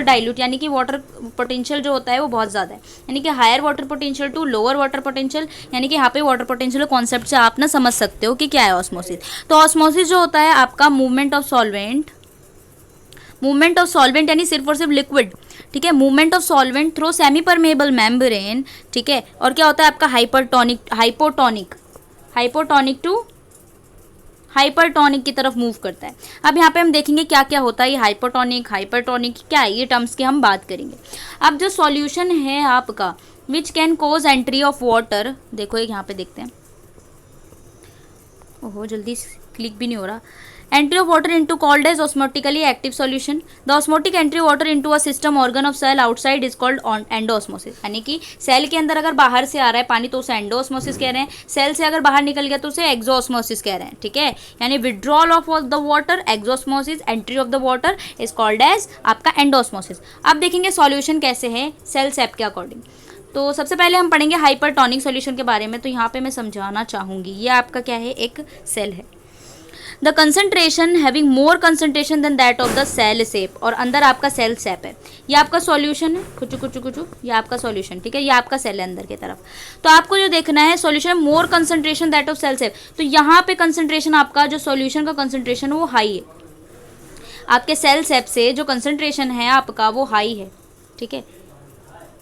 डाइल्यूट, यानी कि वाटर पोटेंशियल जो होता है वो बहुत ज़्यादा है, यानी कि higher water potential to lower water potential, यानी कि यहाँ पे वाटर पोटेंशियल कॉन्सेप्ट से आप ना समझ सकते हो कि क्या है ऑस्मोसिस। तो ऑस्मोसिस जो होता है आपका मूवमेंट ऑफ सॉल्वेंट यानी सिर्फ और सिर्फ लिक्विड, ठीक है, movement of solvent through semi permeable membrane, ठीक है। और क्या होता है आपका हाइपोटोनिक टू हाइपरटोनिक की तरफ मूव करता है। अब यहाँ पे हम देखेंगे क्या क्या होता है ये हाइपरटोनिक क्या है, ये टर्म्स की हम बात करेंगे। अब जो सॉल्यूशन है आपका which can cause entry of water, देखो यहाँ पे देखते हैं, ओहो जल्दी क्लिक भी नहीं हो रहा। Entry of water into called as osmotically active solution. The osmotic entry of water into a system organ of cell outside is called endosmosis. यानी कि सेल के अंदर अगर बाहर से आ रहा है पानी तो उसे एंडोस्मोसिस कह रहे हैं, सेल से अगर बाहर निकल गया तो उसे एक्सोस्मोसिस कह रहे हैं, ठीक है। यानी withdrawal of the water exosmosis, entry of the water is called as आपका एंडोस्मोसिस। अब देखेंगे सॉल्यूशन कैसे है सेल सेप के अकॉर्डिंग। तो सबसे पहले हम पढ़ेंगे हाइपरटोनिक सॉल्यूशन के बारे में। तो यहाँ पे मैं समझाना चाहूँगी, ये आपका क्या है, एक सेल है, the concentration having more concentration than that of the cell sap, और अंदर आपका सेल सेप है, ये आपका सॉल्यूशन है, कुछ ये आपका सॉल्यूशन, ठीक है, ये आपका सेल है अंदर की तरफ। तो आपको जो देखना है solution more concentration that of cell sap, तो यहाँ पे कंसनट्रेशन आपका जो सॉल्यूशन का कंसनट्रेशन वो हाई है, आपके सेल सेप से जो कंसनट्रेशन है आपका वो हाई है, ठीक है,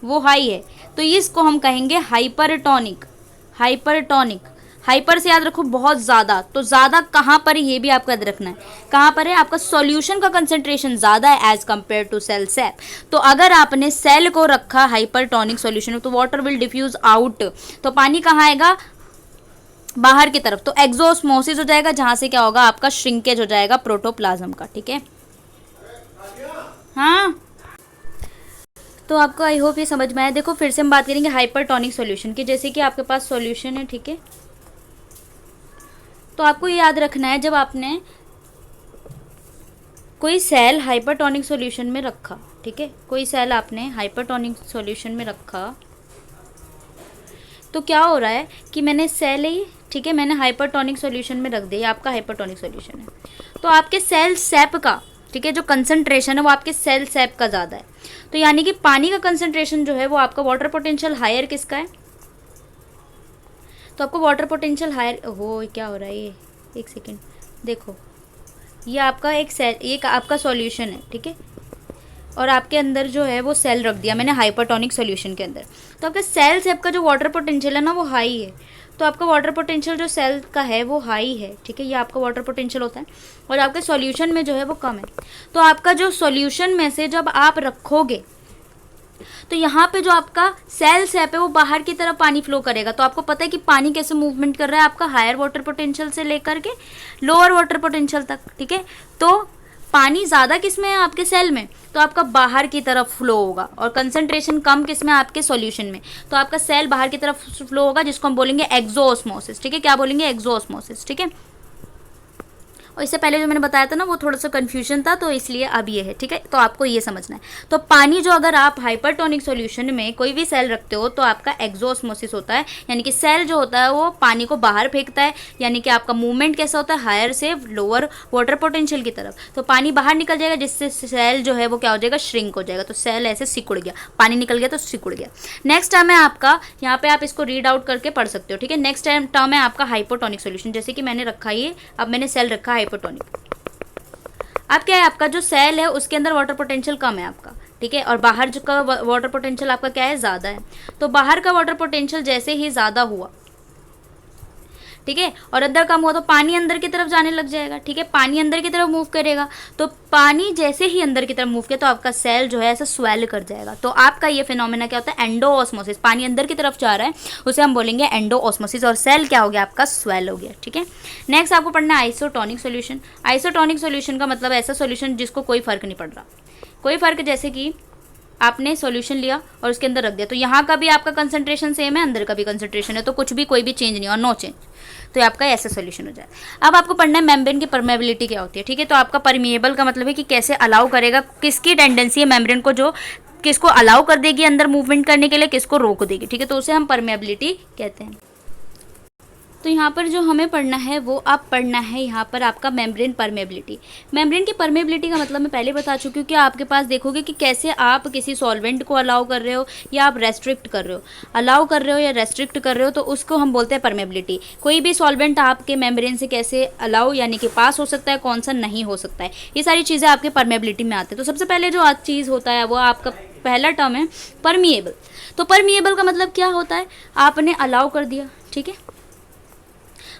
वो हाई है। तो इसको हम कहेंगे हाइपरटोनिक। हाइपर से याद रखो बहुत ज़्यादा, तो ज़्यादा कहाँ पर है ये भी आपको याद रखना है, कहाँ पर है आपका सॉल्यूशन का कंसंट्रेशन ज़्यादा है as compare to cell sap. तो अगर आपने सेल को रखा हाइपरटोनिक सॉल्यूशन में तो वाटर विल डिफ्यूज आउट, तो पानी कहाँ आएगा, बाहर की तरफ, तो एक्सोस्मोसिस हो जाएगा, जहाँ से क्या होगा आपका श्रिंकेज हो जाएगा प्रोटोप्लाज्म का। ठीक है, हाँ तो आपको आई होप ये समझ में आया। देखो फिर से हम बात करेंगे हाइपरटोनिक सॉल्यूशन की। जैसे कि आपके पास सॉल्यूशन है, ठीक है, तो आपको ये याद रखना है जब आपने कोई सेल हाइपरटोनिक सॉल्यूशन में रखा, ठीक है, कोई सेल आपने हाइपरटोनिक सॉल्यूशन में रखा, तो क्या हो रहा है कि मैंने सेल ही, ठीक है, मैंने हाइपरटोनिक सॉल्यूशन में रख दिया, आपका हाइपरटोनिक सॉल्यूशन है, तो आपके सेल सैप का, ठीक है, जो कंसंट्रेशन है वो आपके सेल सैप का ज़्यादा है, तो यानी कि पानी का कंसंट्रेशन जो है वो आपका वाटर पोटेंशियल हायर किसका है, तो आपको वाटर पोटेंशियल हायर हो, क्या हो रहा है ये, एक सेकेंड देखो, ये आपका एक सेल, ये आपका सॉल्यूशन है, ठीक है, और आपके अंदर जो है वो सेल रख दिया मैंने हाइपरटोनिक सॉल्यूशन के अंदर, तो आपका सेल सैप का जो वाटर पोटेंशियल है ना वो हाई है, तो आपका वाटर पोटेंशियल जो सेल का है वो हाई है, ठीक है, ये आपका वाटर पोटेंशियल होता है, और आपके सॉल्यूशन में जो है वो कम है, तो आपका जो सॉल्यूशन में से जब आप रखोगे तो यहाँ पे जो आपका सेल सैप है वो बाहर की तरफ पानी फ्लो करेगा, तो आपको पता है कि पानी कैसे मूवमेंट कर रहा है आपका हायर वाटर पोटेंशियल से लेकर के लोअर वाटर पोटेंशियल तक, ठीक है, तो पानी ज़्यादा किस में है आपके सेल में, तो आपका बाहर की तरफ फ्लो होगा, और कंसंट्रेशन कम किस में आपके सॉल्यूशन में, तो आपका सेल बाहर की तरफ फ्लो होगा, जिसको हम बोलेंगे एक्सोस्मोसिस, ठीक है, क्या बोलेंगे, एक्सोस्मोसिस, ठीक है। और इससे पहले जो मैंने बताया था ना वो थोड़ा सा कन्फ्यूजन था, तो इसलिए अब ये है, ठीक है, तो आपको ये समझना है। तो पानी जो अगर आप हाइपरटोनिक सॉल्यूशन में कोई भी सेल रखते हो तो आपका एक्सोस्मोसिस होता है, यानी कि सेल जो होता है वो पानी को बाहर फेंकता है, यानी कि आपका मूवमेंट कैसा होता है, हायर से लोअर वाटर पोटेंशियल की तरफ, तो पानी बाहर निकल जाएगा, जिससे सेल जो है वो क्या हो जाएगा, श्रिंक हो जाएगा, तो सेल ऐसे सिकुड़ गया, पानी निकल गया तो सिकुड़ गया। नेक्स्ट टर्म है आपका, यहाँ पे आप इसको रीड आउट करके पढ़ सकते हो, ठीक है, नेक्स्ट टर्म है आपका हाइपोटोनिक सॉल्यूशन। जैसे कि मैंने रखा ये, अब मैंने सेल रखा हाइपोटोनिक, अब क्या है आपका जो सेल है उसके अंदर वाटर पोटेंशियल कम है आपका, ठीक है, और बाहर जो का वाटर पोटेंशियल आपका क्या है, ज़्यादा है, तो बाहर का वाटर पोटेंशियल जैसे ही ज़्यादा हुआ, ठीक है, और अंदर कम हुआ तो पानी अंदर की तरफ जाने लग जाएगा, ठीक है, पानी अंदर की तरफ मूव करेगा, तो पानी जैसे ही अंदर की तरफ मूव किया तो आपका सेल जो है ऐसा स्वेल कर जाएगा, तो आपका ये फिनोमेना क्या होता है, एंडोऑस्मोसिस, पानी अंदर की तरफ जा रहा है उसे हम बोलेंगे एंडोऑस्मोसिस, और सेल क्या हो गया आपका, स्वेल हो गया, ठीक है। नेक्स्ट आपको पढ़ना है आइसोटोनिक सॉल्यूशन। आइसोटोनिक सॉल्यूशन का मतलब ऐसा सॉल्यूशन जिसको कोई फर्क नहीं पड़ रहा, कोई फर्क, जैसे कि आपने सॉल्यूशन लिया और उसके अंदर रख दिया, तो यहाँ का भी आपका कंसंट्रेशन सेम है, अंदर का भी कंसंट्रेशन है, तो कुछ भी कोई भी चेंज नहीं और नो चेंज, तो ये आपका ऐसा सॉल्यूशन हो जाए। अब आपको पढ़ना है मेम्ब्रेन की परमेबिलिटी क्या होती है, ठीक है, तो आपका परमिएबल का मतलब है कि कैसे अलाउ करेगा, किसकी टेंडेंसी है मेम्ब्रेन को, जो किसको अलाउ कर देगी अंदर मूवमेंट करने के लिए, किसको रोक देगी, ठीक है, तो उसे हम परमेबिलिटी कहते हैं। तो यहाँ पर जो हमें पढ़ना है वो आप पढ़ना है यहाँ पर आपका मेम्ब्रेन परमेबिलिटी। मेम्ब्रेन की परमेबिलिटी का मतलब मैं पहले बता चुकी हूँ कि आपके पास देखोगे कि कैसे आप किसी सॉल्वेंट को अलाउ कर रहे हो या आप रेस्ट्रिक्ट कर रहे हो, अलाउ कर रहे हो या रेस्ट्रिक्ट कर रहे हो, तो उसको हम बोलते हैं परमेबिलिटी। कोई भी सॉल्वेंट आपके मेम्ब्रेन से कैसे अलाउ यानी कि पास हो सकता है, कौन सा नहीं हो सकता है, ये सारी चीज़ें आपके परमेबिलिटी में आती है। तो सबसे पहले जो चीज़ होता है वो आपका पहला टर्म है परमिएबल। तो परमिएबल का मतलब क्या होता है, आपने अलाउ कर दिया, ठीक है,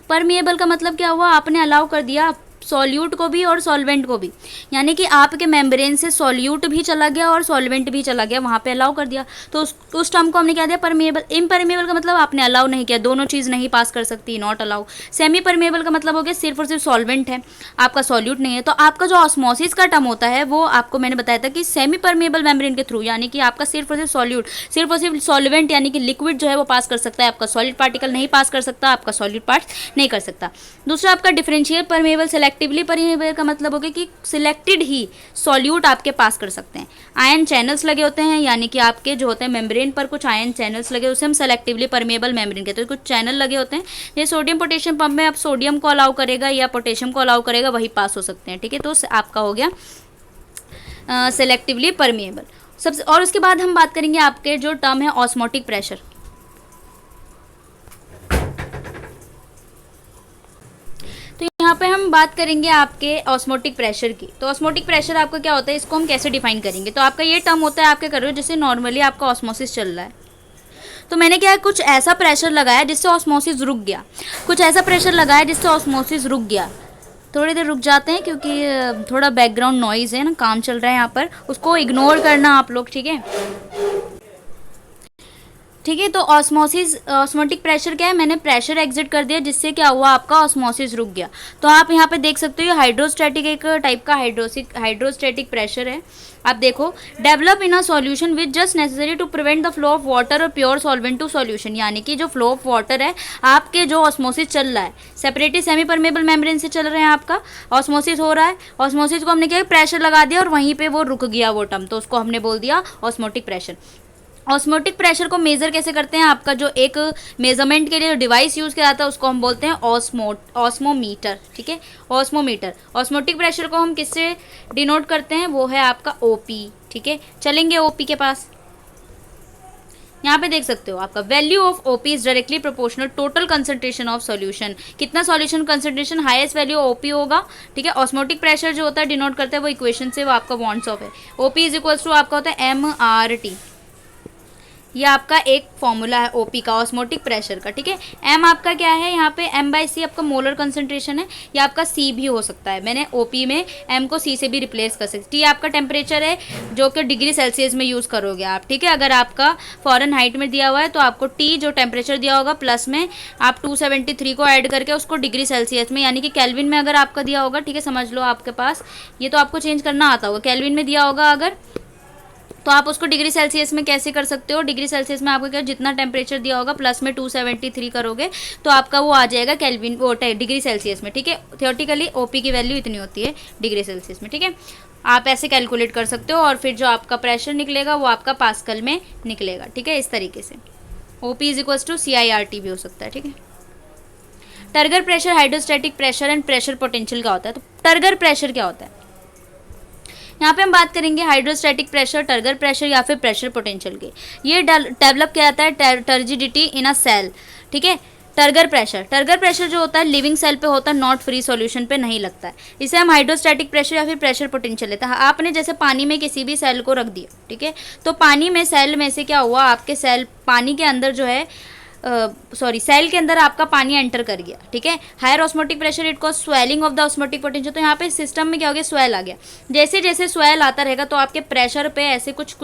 परमिएबल का मतलब क्या हुआ, आपने अलाउ कर दिया सॉल्यूट को भी और सॉल्वेंट को भी, यानी कि आपके मेम्ब्रेन से सॉल्यूट भी चला गया और सॉल्वेंट भी चला गया, वहाँ पे अलाउ कर दिया, तो उस टर्म को हमने क्या दिया, परमिएबल। इम्परमिएबल का मतलब आपने अलाउ नहीं किया, दोनों चीज़ नहीं पास कर सकती, नॉट अलाउ। सेमी परमिएबल का मतलब हो गया सिर्फ और सिर्फ सॉल्वेंट है, आपका सॉल्यूट नहीं है। तो आपका जो ऑस्मोसिस का टर्म होता है वो आपको मैंने बताया था कि सेमी परमिएबल मेम्ब्रेन के थ्रू, यानी कि आपका सिर्फ और सिर्फ सॉल्यूट, सिर्फ और सिर्फ सॉल्वेंट यानी कि लिक्विड जो है वो पास कर सकता है, आपका सॉलिड पार्टिकल नहीं पास कर सकता, आपका सॉलिड पार्ट नहीं कर सकता। दूसरा आपका डिफरेंशियल परमिएबल। सेलेक्टिवली परमिएबल का मतलब हो गया कि सिलेक्टेड ही सॉल्यूट आपके पास कर सकते हैं। आयन चैनल्स लगे होते हैं, यानी कि आपके जो होते हैं मेम्ब्रेन पर कुछ आयन चैनल्स लगे, उसे हम सेलेक्टिवली परमिएबल मेम्ब्रेन कहते हैं। कुछ चैनल लगे होते हैं, ये सोडियम पोटेशियम पंप में आप सोडियम को अलाउ करेगा या पोटेशियम को अलाउ करेगा, वही पास हो सकते हैं, ठीक है, तो आपका हो गया सेलेक्टिवली परमिएबल। सबसे और उसके बाद हम बात करेंगे आपके जो टर्म है ऑस्मोटिक प्रेशर। तो यहाँ पे हम बात करेंगे आपके ऑस्मोटिक प्रेशर की। तो ऑस्मोटिक प्रेशर आपका क्या होता है, इसको हम कैसे डिफाइन करेंगे। तो आपका ये टर्म होता है, आपके कर रहे हो जैसे नॉर्मली आपका ऑस्मोसिस चल रहा है, तो मैंने क्या कुछ ऐसा प्रेशर लगाया जिससे ऑस्मोसिस रुक गया, कुछ ऐसा प्रेशर लगाया जिससे ऑस्मोसिस रुक गया। थोड़ी देर रुक जाते हैं क्योंकि थोड़ा बैकग्राउंड नॉइज़ है ना, काम चल रहा है यहाँ पर, उसको इग्नोर करना आप लोग, ठीक है। ठीक है, तो ऑस्मोटिक प्रेशर क्या है, मैंने प्रेशर एग्जिट कर दिया जिससे क्या हुआ, आपका ऑस्मोसिस रुक गया। तो आप यहाँ पे देख सकते हो ये हाइड्रोस्टैटिक एक टाइप का हाइड्रोस्टैटिक प्रेशर है। आप देखो, develop in a solution which just necessary to prevent the flow of water और प्योर सॉल्वेंट टू सॉल्यूशन, यानी कि जो फ्लो ऑफ वाटर है, आपके जो ऑस्मोसिस चल रहा है सेपरेटली सेमी परमेबल मेम्ब्रेन से चल रहे हैं, आपका ऑस्मोसिस हो रहा है, ऑस्मोसिस को हमने क्या प्रेशर लगा दिया और वहीं पे वो रुक गया वो टर्म, तो उसको हमने बोल दिया ऑस्मोटिक प्रेशर। ऑस्मोटिक प्रेशर को मेज़र कैसे करते हैं, आपका जो एक मेजरमेंट के लिए जो डिवाइस यूज़ किया जाता है उसको हम बोलते हैं ऑस्मोमीटर, ठीक है, ऑस्मोमीटर। ऑस्मोटिक प्रेशर को हम किससे डिनोट करते हैं, वो है आपका ओपी, ठीक है। चलेंगे ओपी के पास, यहाँ पे देख सकते हो आपका value of OP is directly proportional total concentration of solution, कितना solution concentration, highest value OP होगा, ठीक है। ऑस्मोटिक प्रेशर जो होता है डिनोट करता है वो इक्वेशन से, वो आपका बॉन्ड्स ऑफ है, ओपी इज इक्वल्स टू आपका होता है MRT, ये आपका एक फॉर्मूला है ओपी का, ऑस्मोटिक प्रेशर का, ठीक है। एम आपका क्या है, यहाँ पे M/C आपका मोलर कंसंट्रेशन है, या आपका C भी हो सकता है, मैंने ओपी में M को C से भी रिप्लेस कर सकती। T आपका टेम्परेचर है जो कि डिग्री सेल्सियस में यूज़ करोगे आप, ठीक है। अगर आपका फ़ारेनहाइट में दिया हुआ है तो आपको T जो टेम्परेचर दिया होगा प्लस में आप 273 को ऐड करके उसको डिग्री सेल्सियस में, यानी कि केल्विन में अगर आपका दिया होगा, ठीक है, समझ लो आपके पास ये तो आपको चेंज करना आता होगा, केल्विन में दिया होगा अगर, तो आप उसको डिग्री सेल्सियस में कैसे कर सकते हो, डिग्री सेल्सियस में आपको क्या जितना टेम्परेचर दिया होगा प्लस में 273 करोगे तो आपका वो आ जाएगा केल्विन वो डिग्री सेल्सियस में, ठीक है। थियोरेटिकली ओपी की वैल्यू इतनी होती है डिग्री सेल्सियस में, ठीक है। आप ऐसे कैलकुलेट कर सकते हो और फिर जो आपका प्रेशर निकलेगा वो आपका पास्कल में निकलेगा, ठीक है, इस तरीके से। OP is equals to CIRT भी हो सकता है, ठीक है। Turgor pressure, hydrostatic pressure and pressure potential का होता है। तो टर्गर प्रेशर क्या होता है, यहाँ पे हम बात करेंगे हाइड्रोस्टैटिक प्रेशर, टर्गर प्रेशर या फिर प्रेशर पोटेंशियल के। ये डेवलप किया जाता है टर्जिडिटी इन अ सेल, ठीक है। टर्गर प्रेशर जो होता है लिविंग सेल पे होता है, नॉट फ्री सॉल्यूशन पे नहीं लगता है, इसे हम हाइड्रोस्टैटिक प्रेशर या फिर प्रेशर पोटेंशियल लेते हैं। आपने जैसे पानी में किसी भी सेल को रख दिया, ठीक है, तो पानी में सेल में से क्या हुआ, आपके सेल पानी के अंदर जो है सेल के अंदर आपका पानी एंटर कर गया, ठीक है। Higher osmotic pressure it cause swelling of the osmotic potential, तो यहाँ पे सिस्टम में क्या हो गया, स्वेल आ गया। जैसे जैसे स्वेल आता रहेगा तो आपके प्रेशर पे ऐसे कुछ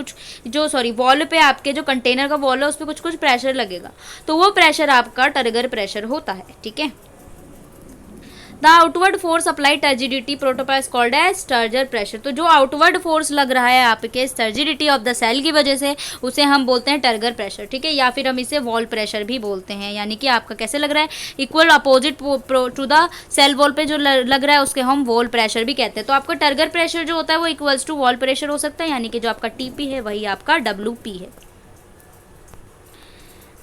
जो वॉल पे आपके जो कंटेनर का वॉल है उस पर कुछ प्रेशर लगेगा, तो वो प्रेशर आपका टर्गर प्रेशर होता है, ठीक है। The outward force apply turgidity prototype called as turgor pressure, तो जो आउटवर्ड फोर्स लग रहा है आपके टर्जिडिटी ऑफ द सेल की वजह से उसे हम बोलते हैं टर्गर प्रेशर, ठीक है, या फिर हम इसे वॉल प्रेशर भी बोलते हैं, यानी कि आपका कैसे लग रहा है, equal opposite to the cell wall पे जो लग रहा है उसके हम वॉल प्रेशर भी कहते हैं। तो आपका टर्गर प्रेशर जो होता है वो इक्वल्स टू वॉल प्रेशर हो सकता है, यानी कि जो आपका TP है वही आपका WP है,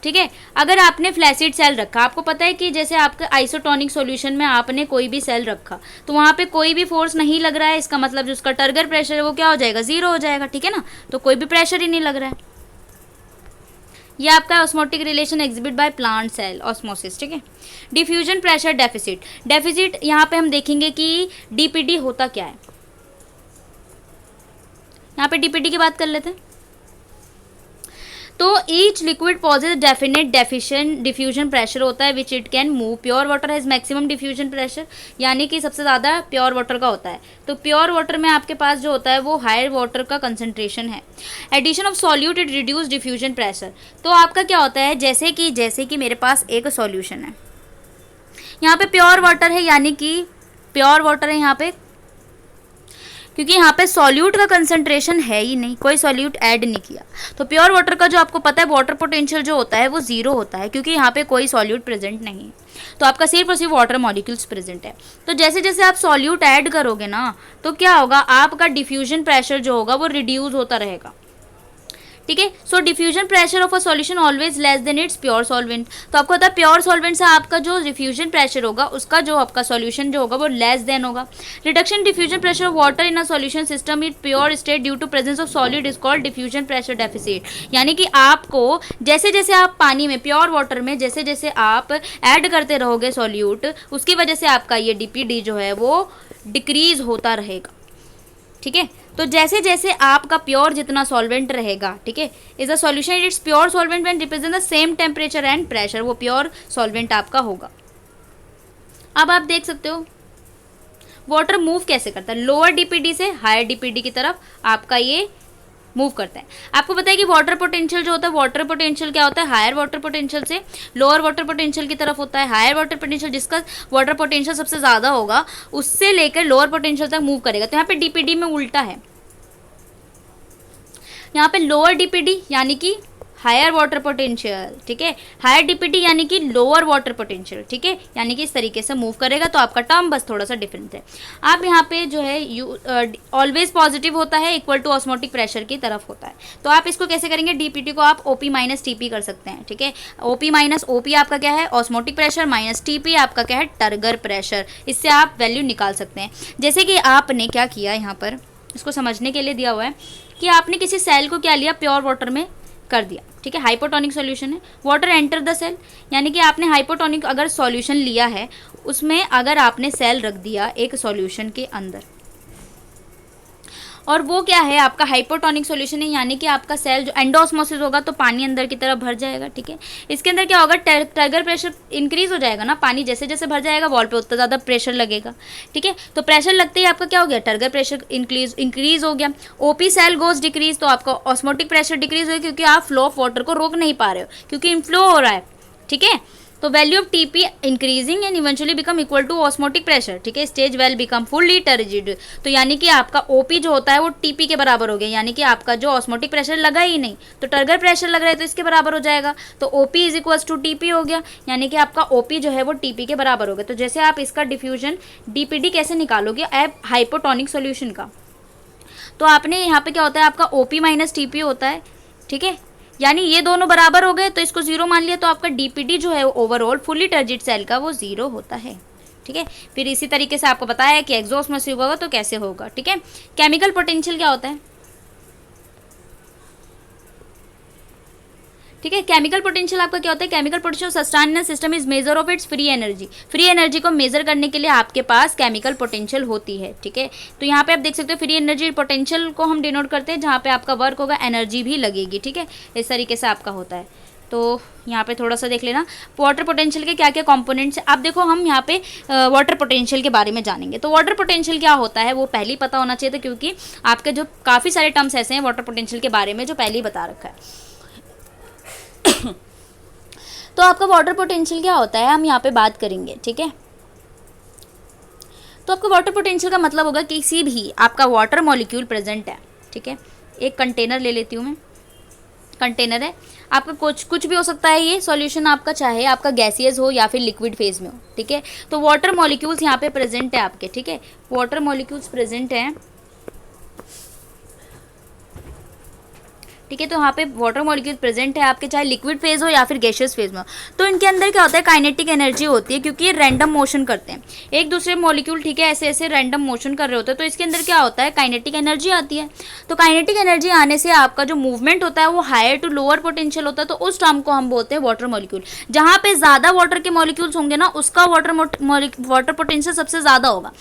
ठीक है। अगर आपने फ्लैसिड सेल रखा, आपको पता है कि जैसे आपके आइसोटोनिक सॉल्यूशन में आपने कोई भी सेल रखा तो वहाँ पे कोई भी फोर्स नहीं लग रहा है, इसका मतलब जो उसका टर्गर प्रेशर है वो क्या हो जाएगा, 0 हो जाएगा, ठीक है ना, तो कोई भी प्रेशर ही नहीं लग रहा है। ये आपका osmotic relation exhibit by plant cell osmosis, ठीक है। डिफ्यूजन प्रेशर डेफिसिट यहाँ पे हम देखेंगे कि DPD होता क्या है, यहाँ पे DPD की बात कर लेते हैं। तो each liquid possess definite diffusion pressure होता है which it can move. Pure water has maximum diffusion pressure, यानी कि सबसे ज़्यादा प्योर वाटर का होता है, तो प्योर वाटर में आपके पास जो होता है वो हायर वाटर का कंसंट्रेशन है। Addition of solute it reduce diffusion pressure, तो आपका क्या होता है, जैसे कि मेरे पास एक सॉल्यूशन है, यहाँ पे प्योर वाटर है, यानी कि प्योर वाटर है यहाँ पे, क्योंकि यहाँ पे सॉल्यूट का कंसंट्रेशन है ही नहीं, कोई सॉल्यूट ऐड नहीं किया, तो प्योर वाटर का जो आपको पता है वाटर पोटेंशियल जो होता है वो 0 होता है, क्योंकि यहाँ पे कोई सॉल्यूट प्रेजेंट नहीं है, तो आपका सिर्फ और सिर्फ वाटर मॉलिक्यूल्स प्रेजेंट है। तो जैसे जैसे आप सॉल्यूट ऐड करोगे ना तो क्या होगा, आपका डिफ्यूजन प्रेशर जो होगा वो रिड्यूस होता रहेगा, ठीक है। So diffusion pressure of a solution always less than its pure solvent, तो आपको पता है प्योर सॉल्वेंट से आपका जो डिफ्यूजन प्रेशर होगा उसका जो आपका सॉल्यूशन जो होगा वो लेस देन होगा। Reduction diffusion pressure of water in a solution system in pure state due to presence of solid is called diffusion pressure deficit, यानी कि आपको जैसे जैसे आप पानी में प्योर वाटर में जैसे जैसे आप ऐड करते रहोगे सॉल्यूट, उसकी वजह से आपका ये DPD जो है वो डिक्रीज होता रहेगा, ठीक है। तो जैसे जैसे आपका प्योर जितना सॉल्वेंट रहेगा, ठीक है, is a solution it's pure solvent when represent the same temperature and pressure, वो प्योर सॉल्वेंट आपका होगा। अब आप देख सकते हो वाटर मूव कैसे करता है, लोअर डीपीडी से हायर डीपीडी की तरफ आपका ये मूव करता है। आपको पता है कि वाटर पोटेंशियल जो होता है, वाटर पोटेंशियल क्या होता है, हायर वाटर पोटेंशियल से लोअर वाटर पोटेंशियल की तरफ होता है। हायर वाटर पोटेंशियल जिसका वाटर पोटेंशियल सबसे ज़्यादा होगा उससे लेकर लोअर पोटेंशियल तक मूव करेगा। तो यहाँ पे डीपीडी में उल्टा है, यहाँ पे लोअर डीपीडी यानी कि हायर वाटर पोटेंशियल, ठीक है, हायर डीपीडी यानी कि लोअर वाटर पोटेंशियल, ठीक है, यानी कि इस तरीके से मूव करेगा। तो आपका टर्म बस थोड़ा सा डिफरेंट है। आप यहाँ पे जो है ऑलवेज पॉजिटिव होता है, इक्वल टू ऑस्मोटिक प्रेशर की तरफ होता है। तो आप इसको कैसे करेंगे, डीपीटी को आप ओपी माइनस टीपी कर सकते हैं, ठीक है। ओपी माइनस ओपी आपका क्या है, ऑस्मोटिक प्रेशर, माइनस टीपी आपका क्या है, टर्गर प्रेशर। इससे आप वैल्यू निकाल सकते हैं। जैसे कि आपने क्या किया यहाँ पर, इसको समझने के लिए दिया हुआ है कि आपने किसी सेल को क्या लिया, प्योर वाटर में कर दिया, ठीक है, हाइपोटोनिक सॉल्यूशन है, वाटर एंटर द सेल, यानी कि आपने हाइपोटोनिक अगर सॉल्यूशन लिया है उसमें अगर आपने सेल रख दिया एक सॉल्यूशन के अंदर, और वो क्या है आपका हाइपोटोनिक सॉल्यूशन है, यानी कि आपका सेल जो एंडोस्मोसिस होगा तो पानी अंदर की तरफ भर जाएगा, ठीक है। इसके अंदर क्या होगा, टर्गर प्रेशर इंक्रीज हो जाएगा ना, पानी जैसे जैसे भर जाएगा वॉल पे उतना ज़्यादा प्रेशर लगेगा, ठीक है। तो प्रेशर लगते ही आपका क्या हो गया, टर्गर प्रेशर इंक्रीज हो गया। ओपी सेल गोज डिक्रीज, तो आपका ऑस्मोटिक प्रेशर डिक्रीज हो गया, क्योंकि आप फ्लो ऑफ वाटर को रोक नहीं पा रहे हो, क्योंकि इनफ्लो हो रहा है, ठीक है। तो value of TP increasing and eventually become equal to osmotic pressure, ठीक है। Stage well become fully turgid, तो यानी कि आपका ओपी जो होता है वो टीपी के बराबर हो गया, यानी कि आपका जो ऑस्मोटिक प्रेशर लगा ही नहीं तो टर्गर प्रेशर लग रहा है तो इसके बराबर हो जाएगा। तो OP is equals to TP हो गया, यानी कि आपका ओपी जो है वो टीपी के बराबर हो गया। तो जैसे आप इसका डिफ्यूजन डीपीडी कैसे निकालोगे एप हाइपोटोनिक सोल्यूशन का, तो आपने यहाँ पे क्या होता है, आपका ओपी माइनस टीपी होता है, ठीक है, यानी ये दोनों बराबर हो गए तो इसको जीरो मान लिया, तो आपका डीपीडी जो है ओवरऑल फुल्ली टर्जिड सेल का वो जीरो होता है, ठीक है। फिर इसी तरीके से आपको पता है कि एग्जॉस्ट होगा तो कैसे होगा, ठीक है। केमिकल पोटेंशियल क्या होता है, ठीक है, केमिकल पोटेंशियल आपका क्या होता है, chemical potential sustenance system is measure of its free energy. Free energy को मेजर करने के लिए आपके पास केमिकल पोटेंशियल होती है, ठीक है। तो यहाँ पे आप देख सकते हो फ्री एनर्जी पोटेंशियल को हम डिनोट करते हैं, जहाँ पे आपका वर्क होगा एनर्जी भी लगेगी, ठीक है, इस तरीके से आपका होता है। तो यहाँ पे थोड़ा सा देख लेना वाटर पोटेंशियल के क्या क्या कंपोनेंट्स हैं। आप देखो हम यहाँ पे वाटर पोटेंशियल के बारे में जानेंगे। तो वाटर पोटेंशियल क्या होता है वो पहले ही पता होना चाहिए था, क्योंकि आपके जो काफ़ी सारे टर्म्स ऐसे हैं वाटर पोटेंशियल के बारे में जो पहले ही बता रखा है। तो आपका वाटर पोटेंशियल क्या होता है हम यहाँ पे बात करेंगे, ठीक है। तो आपका वाटर पोटेंशियल का मतलब होगा किसी भी आपका वाटर मॉलिक्यूल प्रेजेंट है, ठीक है। एक कंटेनर ले लेती हूँ मैं, कंटेनर है आपका, कुछ भी हो सकता है ये सॉल्यूशन आपका, चाहे आपका गैसियस हो या फिर लिक्विड फेज में हो, ठीक है। तो वाटर मॉलिक्यूल्स यहाँ पे प्रेजेंट है आपके, ठीक है, वाटर मॉलिक्यूल्स प्रेजेंट हैं, ठीक है। तो यहाँ पे वाटर मॉलिक्यूल प्रेजेंट है आपके, चाहे लिक्विड फेज हो या फिर गैसियस फेज में हो। तो इनके अंदर क्या होता है, काइनेटिक एनर्जी होती है, क्योंकि ये रैंडम मोशन करते हैं एक दूसरे मॉलिक्यूल, ठीक है, ऐसे ऐसे रैंडम मोशन कर रहे होते हैं। तो इसके अंदर क्या होता है, काइनेटिक एनर्जी आती है। तो काइनेटिक एनर्जी आने से आपका जो मूवमेंट होता है वो हायर टू लोअर पोटेंशियल होता है। तो उस टर्म को हम बोलते हैं वाटर मॉलिक्यूल। जहाँ पे ज़्यादा वाटर के मॉलिक्यूल्स होंगे ना उसका वाटर पोटेंशियल सबसे ज़्यादा होगा।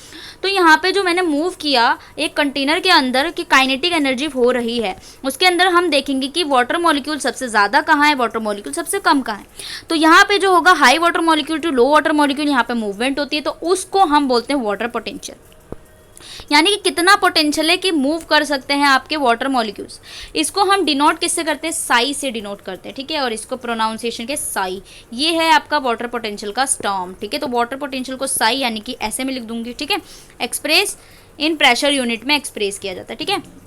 तो यहाँ पे जो मैंने मूव किया एक कंटेनर के अंदर कि काइनेटिक एनर्जी हो रही है, उसके अंदर हम देखेंगे कि वाटर मॉलिक्यूल सबसे ज़्यादा कहाँ है, वाटर मॉलिक्यूल सबसे कम कहाँ है। तो यहाँ पे जो होगा high water molecule to low water molecule, यहाँ पे मूवमेंट होती है, तो उसको हम बोलते हैं वाटर पोटेंशियल। यानी कि कितना पोटेंशियल है कि मूव कर सकते हैं आपके वाटर मॉलिक्यूल्स। इसको हम डिनोट किससे करते हैं, साई से डिनोट करते हैं, ठीक है। और इसको प्रोनाउंसिएशन के साई, ये है आपका वाटर पोटेंशियल का टर्म, ठीक है। तो वाटर पोटेंशियल को साई यानी कि ऐसे में लिख दूंगी, ठीक है। एक्सप्रेस इन प्रेशर यूनिट में एक्सप्रेस किया जाता है, ठीक है।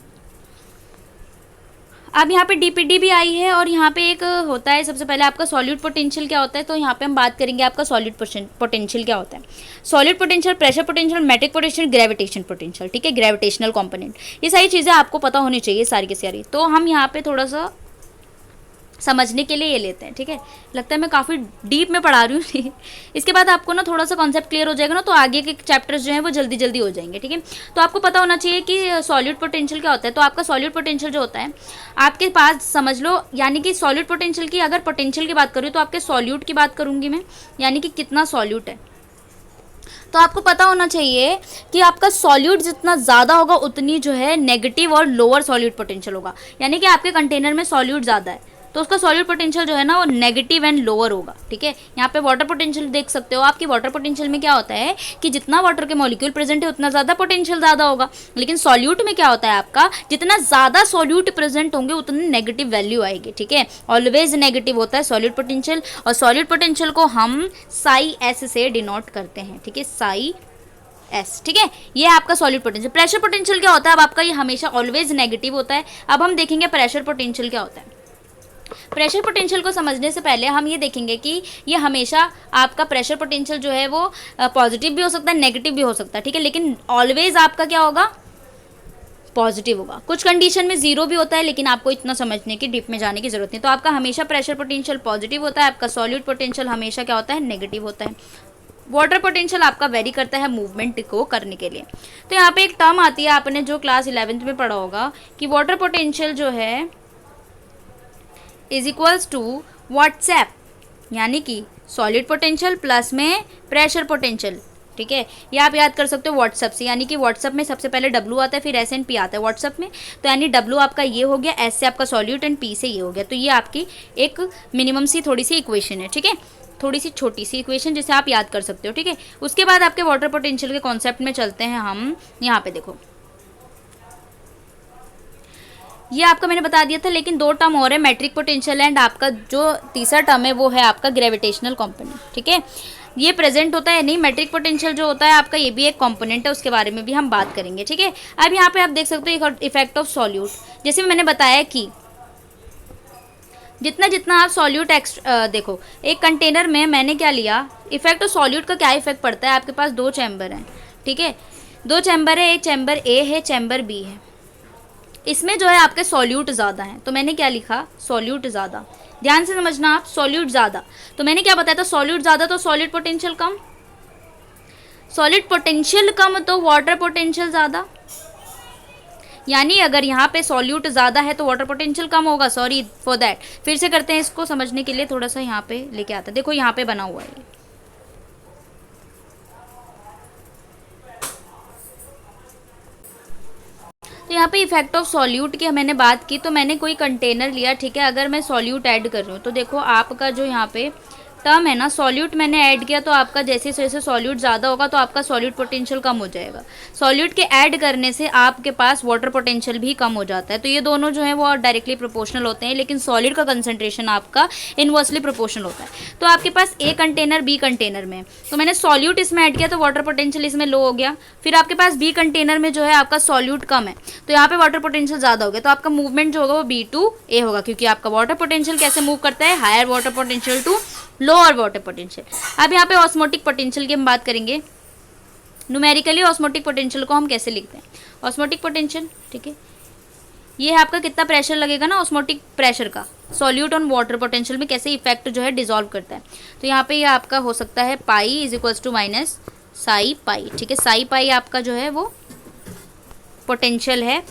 अब यहाँ पे डीपीडी भी आई है, और यहाँ पे एक होता है सबसे पहले आपका सॉल्यूट पोटेंशियल क्या होता है। तो यहाँ पे हम बात करेंगे आपका सॉल्यूट पोटेंशियल क्या होता है। Solute potential, pressure potential, matric potential, gravitation potential, ठीक है, ग्रेविटेशनल कंपोनेंट, ये सारी चीज़ें आपको पता होनी चाहिए सारी की सारी। तो हम यहाँ पे थोड़ा सा समझने के लिए ये लेते हैं, ठीक है। लगता है मैं काफ़ी डीप में पढ़ा रही हूँ इसके बाद आपको ना थोड़ा सा कॉन्सेप्ट क्लियर हो जाएगा ना, तो आगे के चैप्टर्स जो हैं वो जल्दी जल्दी हो जाएंगे, ठीक है। तो आपको पता होना चाहिए कि सॉल्यूट पोटेंशियल क्या होता है। तो आपका सॉल्यूट पोटेंशियल जो होता है आपके पास समझ लो, यानी कि सॉल्यूट पोटेंशियल की अगर पोटेंशियल की बात करूँ तो आपके सॉल्यूट की बात करूँगी मैं, यानी कि कितना सॉल्यूट है। तो आपको पता होना चाहिए कि आपका सॉल्यूट जितना ज़्यादा होगा उतनी जो है नेगेटिव और लोअर सॉल्यूट पोटेंशियल होगा। यानी कि आपके कंटेनर में सॉल्यूट ज़्यादा है तो उसका सॉल्यूट पोटेंशियल जो है ना वो नेगेटिव एंड लोअर होगा। ठीक है, यहाँ पे वाटर पोटेंशियल देख सकते हो आपकी वाटर पोटेंशियल में क्या होता है कि जितना वाटर के मॉलिक्यूल प्रेजेंट है उतना ज़्यादा पोटेंशियल ज़्यादा होगा। लेकिन सॉल्यूट में क्या होता है आपका, जितना ज़्यादा सॉल्यूट प्रेजेंट होंगे उतनी नेगेटिव वैल्यू आएगी। ठीक है, ऑलवेज नेगेटिव होता है सॉल्यूट पोटेंशियल, और सॉल्यूट पोटेंशियल को हम साई एस से डिनोट करते हैं। ठीक है, साई एस। ठीक है, ये आपका सॉल्यूट पोटेंशियल। प्रेशर पोटेंशियल क्या होता है, अब आपका ये हमेशा ऑलवेज नेगेटिव होता है। अब हम देखेंगे प्रेशर पोटेंशियल क्या होता है। प्रेशर पोटेंशियल को समझने से पहले हम ये देखेंगे कि ये हमेशा आपका प्रेशर पोटेंशियल जो है वो पॉजिटिव भी हो सकता है, नेगेटिव भी हो सकता है। ठीक है, लेकिन ऑलवेज आपका क्या होगा, पॉजिटिव होगा। कुछ कंडीशन में जीरो भी होता है, लेकिन आपको इतना समझने की डीप में जाने की जरूरत नहीं। तो आपका हमेशा प्रेशर पोटेंशियल पॉजिटिव होता है, आपका सॉल्यूट पोटेंशियल हमेशा क्या होता है, नेगेटिव होता है। वाटर पोटेंशियल आपका वेरी करता है मूवमेंट को करने के लिए। तो यहाँ पे एक टर्म आती है, आपने जो क्लास 11th में पढ़ा होगा कि वाटर पोटेंशियल जो है इज इक्वल्स टू व्हाट्सएप, यानी कि सॉलिड पोटेंशियल प्लस में प्रेशर पोटेंशियल। ठीक है, ये आप याद कर सकते हो व्हाट्सएप से, यानी कि व्हाट्सएप में सबसे पहले डब्ल्यू आता है फिर एस एंड पी आता है व्हाट्सएप में। तो यानी डब्ल्यू आपका ये हो गया, एस से आपका सॉल्यूट एंड पी से ये हो गया। तो ये आपकी एक मिनिमम सी थोड़ी सी इक्वेशन है। ठीक है, थोड़ी सी छोटी सी इक्वेशन जिसे आप याद कर सकते हो। ठीक है, उसके बाद आपके वाटर पोटेंशियल के कॉन्सेप्ट में चलते हैं हम। यहाँ पे देखो, ये आपका मैंने बता दिया था, लेकिन दो टर्म और है, मैट्रिक पोटेंशियल एंड आपका जो तीसरा टर्म है वो है आपका ग्रेविटेशनल कंपोनेंट। ठीक है, ये प्रेजेंट होता है नहीं, मैट्रिक पोटेंशियल जो होता है आपका ये भी एक कंपोनेंट है, उसके बारे में भी हम बात करेंगे। ठीक है, अब यहाँ पे आप देख सकते हो इफेक्ट ऑफ सॉल्यूट। जैसे मैंने बताया कि जितना जितना आप सॉल्यूट देखो एक कंटेनर में मैंने क्या लिया, इफेक्ट ऑफ सॉल्यूट का क्या इफेक्ट पड़ता है। आपके पास दो चैम्बर हैं। ठीक है, दो चैम्बर है, एक चैम्बर ए है, चैम्बर बी है। इसमें जो है आपके सॉल्यूट ज़्यादा हैं, तो मैंने क्या लिखा, सॉल्यूट ज़्यादा। ध्यान से समझना आप, सॉल्यूट ज़्यादा। तो मैंने क्या बताया था, सॉल्यूट ज़्यादा तो सॉलिड पोटेंशियल कम, सॉलिड पोटेंशियल कम तो वाटर पोटेंशियल ज़्यादा। यानी अगर यहाँ पे सॉल्यूट ज़्यादा है तो वाटर पोटेंशियल कम होगा। सॉरी फॉर दैट, फिर से करते हैं इसको समझने के लिए, थोड़ा सा यहाँ पे लेके आता है। देखो यहाँ पे बना हुआ है, तो यहाँ पे इफेक्ट ऑफ सॉल्यूट की मैंने बात की। तो मैंने कोई कंटेनर लिया, ठीक है, अगर मैं सॉल्यूट ऐड कर रही हूँ तो देखो आपका जो यहाँ पे टर्म है ना, सॉल्यूट मैंने ऐड किया तो आपका जैसे जैसे सॉल्यूट ज़्यादा होगा तो आपका सॉल्यूट पोटेंशियल कम हो जाएगा। सॉल्यूट के ऐड करने से आपके पास वाटर पोटेंशियल भी कम हो जाता है। तो ये दोनों जो है वो डायरेक्टली प्रोपोर्शनल होते हैं, लेकिन सॉलिड का कंसंट्रेशन आपका इनवर्सली प्रोपोर्शनल होता है। तो आपके पास ए कंटेनर बी कंटेनर में, तो मैंने सॉल्यूट इसमें ऐड किया तो वाटर पोटेंशियल इसमें लो हो गया। फिर आपके पास बी कंटेनर में जो है आपका सॉल्यूट कम है तो यहाँ पे वाटर पोटेंशियल ज़्यादा हो गया। तो आपका मूवमेंट जो होगा वो बी टू ए होगा, क्योंकि आपका वाटर पोटेंशियल कैसे मूव करता है, higher water potential to lower water potential. अब यहाँ पे ऑस्मोटिक पोटेंशियल की हम बात करेंगे। न्यूमेरिकली ऑस्मोटिक पोटेंशियल को हम कैसे लिखते हैं, ऑस्मोटिक पोटेंशियल। ठीक है, ये है आपका कितना प्रेशर लगेगा ना, ऑस्मोटिक प्रेशर का सॉल्यूट ऑन वाटर पोटेंशियल में कैसे इफेक्ट जो है डिसॉल्व करता है। तो यहाँ पे ये आपका हो सकता है pi is equals to minus psi pi. ठीक है, साई पाई आपका जो है वो पोटेंशियल है।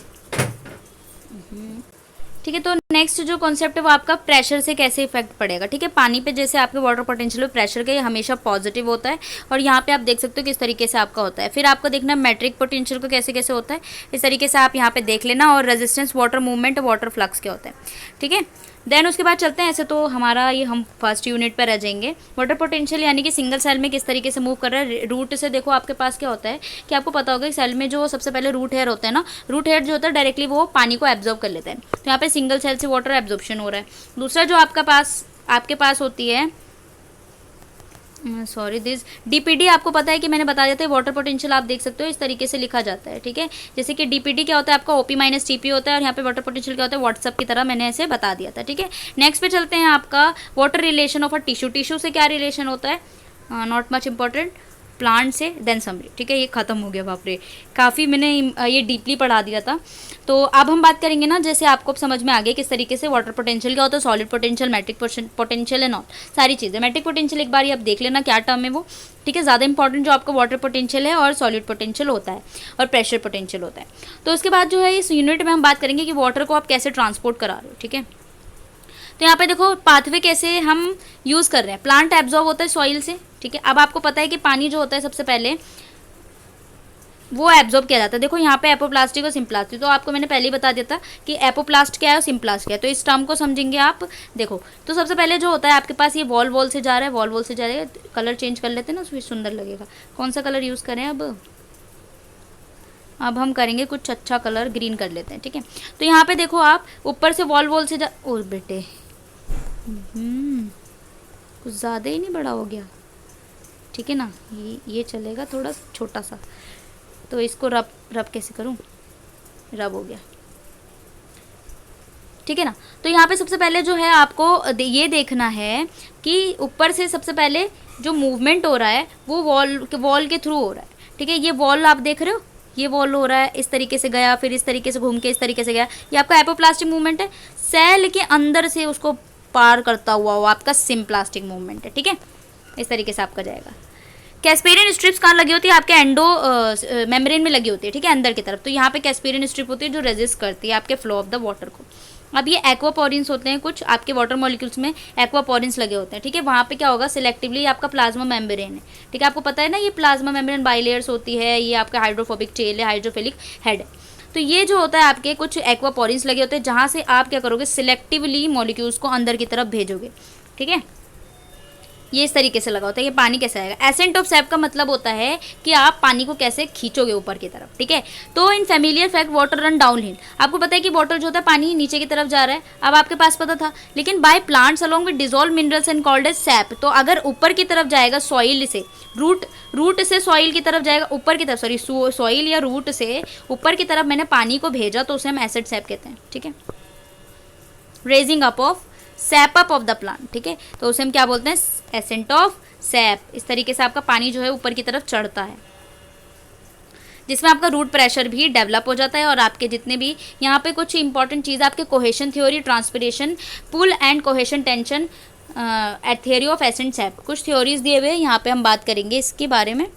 ठीक है, तो नेक्स्ट जो कॉन्सेप्ट है वो आपका प्रेशर से कैसे इफेक्ट पड़ेगा। ठीक है, पानी पे जैसे आपके वाटर पोटेंशियल में प्रेशर का ये हमेशा पॉजिटिव होता है, और यहाँ पे आप देख सकते हो किस तरीके से आपका होता है। फिर आपको देखना मैट्रिक पोटेंशियल को कैसे कैसे होता है, इस तरीके से आप यहाँ पे देख लेना। और resistance, water movement, water flux क्या होता है। ठीक है, देन उसके बाद चलते हैं, ऐसे तो हमारा ये हम फर्स्ट यूनिट पर रह जाएंगे। वाटर पोटेंशियल यानी कि सिंगल सेल में किस तरीके से मूव कर रहा है। रूट से देखो आपके पास क्या होता है कि आपको पता होगा कि सेल में जो सबसे पहले रूट हेयर होता है ना, रूट हेयर जो होता है डायरेक्टली वो पानी को एब्जॉर्ब कर लेता है। तो यहाँ पे सिंगल सेल से वाटर एब्जॉर्प्शन हो रहा है। दूसरा जो आपके पास होती है सॉरी दिस डीपीडी, आपको पता है कि मैंने बता दिया था वाटर पोटेंशियल आप देख सकते हो इस तरीके से लिखा जाता है। ठीक है, जैसे कि डीपीडी क्या होता है आपका ओपी माइनस टीपी होता है, और यहाँ पे वाटर पोटेंशियल क्या होता है व्हाट्सएप की तरह मैंने ऐसे बता दिया था। ठीक है, नेक्स्ट पे चलते हैं आपका water relation of a tissue. Tissue से क्या रिलेशन होता है, नॉट मच इंपॉर्टेंट, प्लांट से देन समरी। ठीक है, ये खत्म हो गया, बाप रे काफ़ी मैंने ये डीपली पढ़ा दिया था। तो अब हम बात करेंगे ना, जैसे आपको समझ में आ गया किस तरीके से वाटर पोटेंशियल क्या होता है, solid potential, matric potential and all सारी चीज़ें। मैट्रिक पोटेंशियल एक बार ये आप देख लेना क्या टर्म है वो। ठीक है, ज़्यादा इंपॉर्टेंट जो आपका वाटर पोटेंशियल है और सॉलिड पोटेंशियल होता है और प्रेशर पोटेंशियल होता है। तो उसके बाद जो है इस यूनिट में हम बात करेंगे कि वाटर को आप कैसे ट्रांसपोर्ट करा रहे हो। ठीक है, तो यहाँ पे देखो पाथवे कैसे हम यूज़ कर रहे हैं। प्लांट एब्जॉर्ब होता है सॉइल से, ठीक है। अब आपको पता है कि पानी जो होता है सबसे पहले वो एब्जॉर्ब किया जाता है। देखो यहाँ पे एपोप्लास्टिक और सिम्प्लास्टिक, तो आपको मैंने पहले ही बता दिया था कि एपोप्लास्ट क्या है और सिम्प्लास्ट क्या है, तो इस टर्म को समझेंगे आप। देखो तो सबसे पहले जो होता है आपके पास ये वॉल से जा रहा है, वॉल से जा रहा है। कलर चेंज कर लेते हैं ना, उसमें सुंदर लगेगा। कौन सा कलर यूज़ करें अब हम करेंगे कुछ अच्छा कलर, ग्रीन कर लेते हैं, ठीक है। तो यहाँ पे देखो आप ऊपर से वॉल से जा, ओ बेटे कुछ ज़्यादा ही नहीं बड़ा हो गया, ठीक है ना। ये चलेगा थोड़ा छोटा सा, तो इसको रब कैसे करूं, रब हो गया, ठीक है ना। तो यहाँ पे सबसे पहले जो है आपको ये देखना है कि ऊपर से सबसे पहले जो मूवमेंट हो रहा है वो वॉल के थ्रू हो रहा है, ठीक है। ये वॉल आप देख रहे हो, ये वॉल हो रहा है, इस तरीके से गया, फिर इस तरीके से घूम के इस तरीके से गया, ये आपका एपोप्लास्टिक मूवमेंट है। सेल के अंदर से उसको पार करता हुआ वो आपका सिम्प्लास्टिक मूवमेंट है, ठीक है। इस तरीके से आपका जाएगा। कैस्पेरियन स्ट्रिप्स कहाँ लगी होती है, आपके एंडो मेम्ब्रेन में लगी होती है, ठीक है, अंदर की तरफ। तो यहाँ पे कैस्पेरियन स्ट्रिप होती है जो रेजिस्ट करती है आपके फ्लो ऑफ द वाटर को। अब ये एक्वापोरिन्स होते हैं, कुछ आपके वाटर मॉलिक्यूल्स में एक्वापोरिन्स लगे होते हैं, ठीक है। वहाँ पे क्या होगा, सिलेक्टिवली आपका प्लाज्मा मेम्ब्रेन है, ठीक है। आपको पता है ना ये प्लाज्मा मेम्ब्रेन बाइलेयर्स होती है, ये आपका हाइड्रोफोबिक टेल है, हाइड्रोफिलिक हेड है। तो ये जो होता है आपके कुछ एक्वापोरिन्स लगे होते हैं जहाँ से आप क्या करोगे, सिलेक्टिवली मॉलिक्यूल्स को अंदर की तरफ भेजोगे, ठीक है। ये इस तरीके से लगा होता है। ये पानी कैसे आएगा, एसेंट ऑफ सैप का मतलब होता है कि आप पानी को कैसे खींचोगे ऊपर की तरफ, ठीक है। तो in familiar fact water run downhill, आपको पता है कि वाटर जो होता है पानी नीचे की तरफ जा रहा है, अब आपके पास पता था। लेकिन by plants along with dissolve minerals and called as sap, तो अगर ऊपर की तरफ जाएगा सॉइल से, रूट से सॉइल की तरफ जाएगा ऊपर की तरफ, सॉरी सॉइल या रूट से ऊपर की तरफ मैंने पानी को भेजा, तो उसे हम एसिड सैप कहते हैं, ठीक है। Raising up of SAP up of the plant, ठीक है, तो उसे हम क्या बोलते हैं, एसेंट ऑफ सैप। इस तरीके से आपका पानी जो है ऊपर की तरफ चढ़ता है, जिसमें आपका रूट प्रेशर भी डेवलप हो जाता है। और आपके जितने भी यहाँ पे कुछ इंपॉर्टेंट चीज़ आपके cohesion theory, transpiration, pull and cohesion tension, theory of ascent sap, कुछ थ्योरीज दिए हुए यहाँ पे हम बात करेंगे इसके बारे में।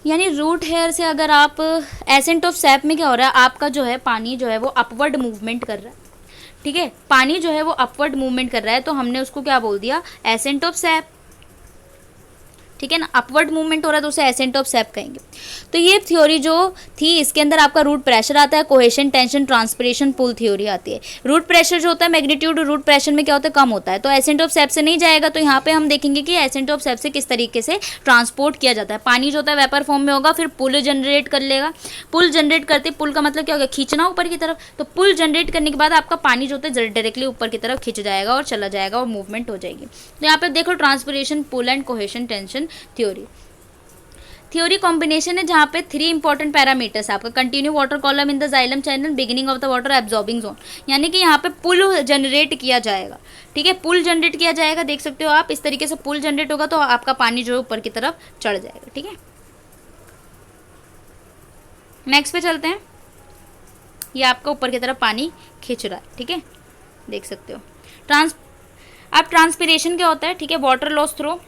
यानी रूट हेयर से अगर आप एसेंट ऑफ सैप में क्या हो रहा है, आपका जो है पानी जो है वो अपवर्ड मूवमेंट कर रहा है, ठीक है। पानी जो है वो अपवर्ड मूवमेंट कर रहा है, तो हमने उसको क्या बोल दिया, एसेंट ऑफ सैप, ठीक है ना। अपवर्ड मूवमेंट हो रहा है तो उसे एसेंट ऑफ सैप कहेंगे। तो ये थ्योरी जो थी इसके अंदर आपका रूट प्रेशर आता है, cohesion, tension, transpiration, pull theory आती है। रूट प्रेशर जो होता है मैग्नीट्यूड रूट प्रेशर में क्या होता है, कम होता है, तो एसेंट ऑफ सैप से नहीं जाएगा। तो यहाँ पे हम देखेंगे कि एसेंट ऑफ सैप से किस तरीके से ट्रांसपोर्ट किया जाता है। पानी जो होता है वेपर फॉर्म में होगा, फिर पुल जनरेट कर लेगा। पुल जनरेट करते, पुल का मतलब क्या होगा, खींचना ऊपर की तरफ। तो पुल जनरेट करने के बाद आपका पानी जो होता है डायरेक्टली ऊपर की तरफ खींच जाएगा और चला जाएगा और मूवमेंट हो जाएगी। तो यहाँ पे देखो transpiration, pull and cohesion, tension theory combination है जहाँ पे 3 इंपॉर्टेंट पैरामीटर्स आपका, continue water column in the xylem channel, beginning of the water absorbing zone, यानी कि यहाँ पे पुल जनरेट किया जाएगा, ठीक है। पुल जनरेट किया जाएगा, देख सकते हो आप, इस तरीके से पुल जनरेट होगा तो आपका पानी जो है ऊपर की तरफ चढ़ जाएगा, ठीक है। नेक्स्ट पे चलते हैं। ये आपका ऊपर की तरफ पानी खींच रहा है, ठीक है, देख सकते हो। अब ट्रांसपिरेशन क्या होता है, ठीक है, वाटर लॉस थ्रो।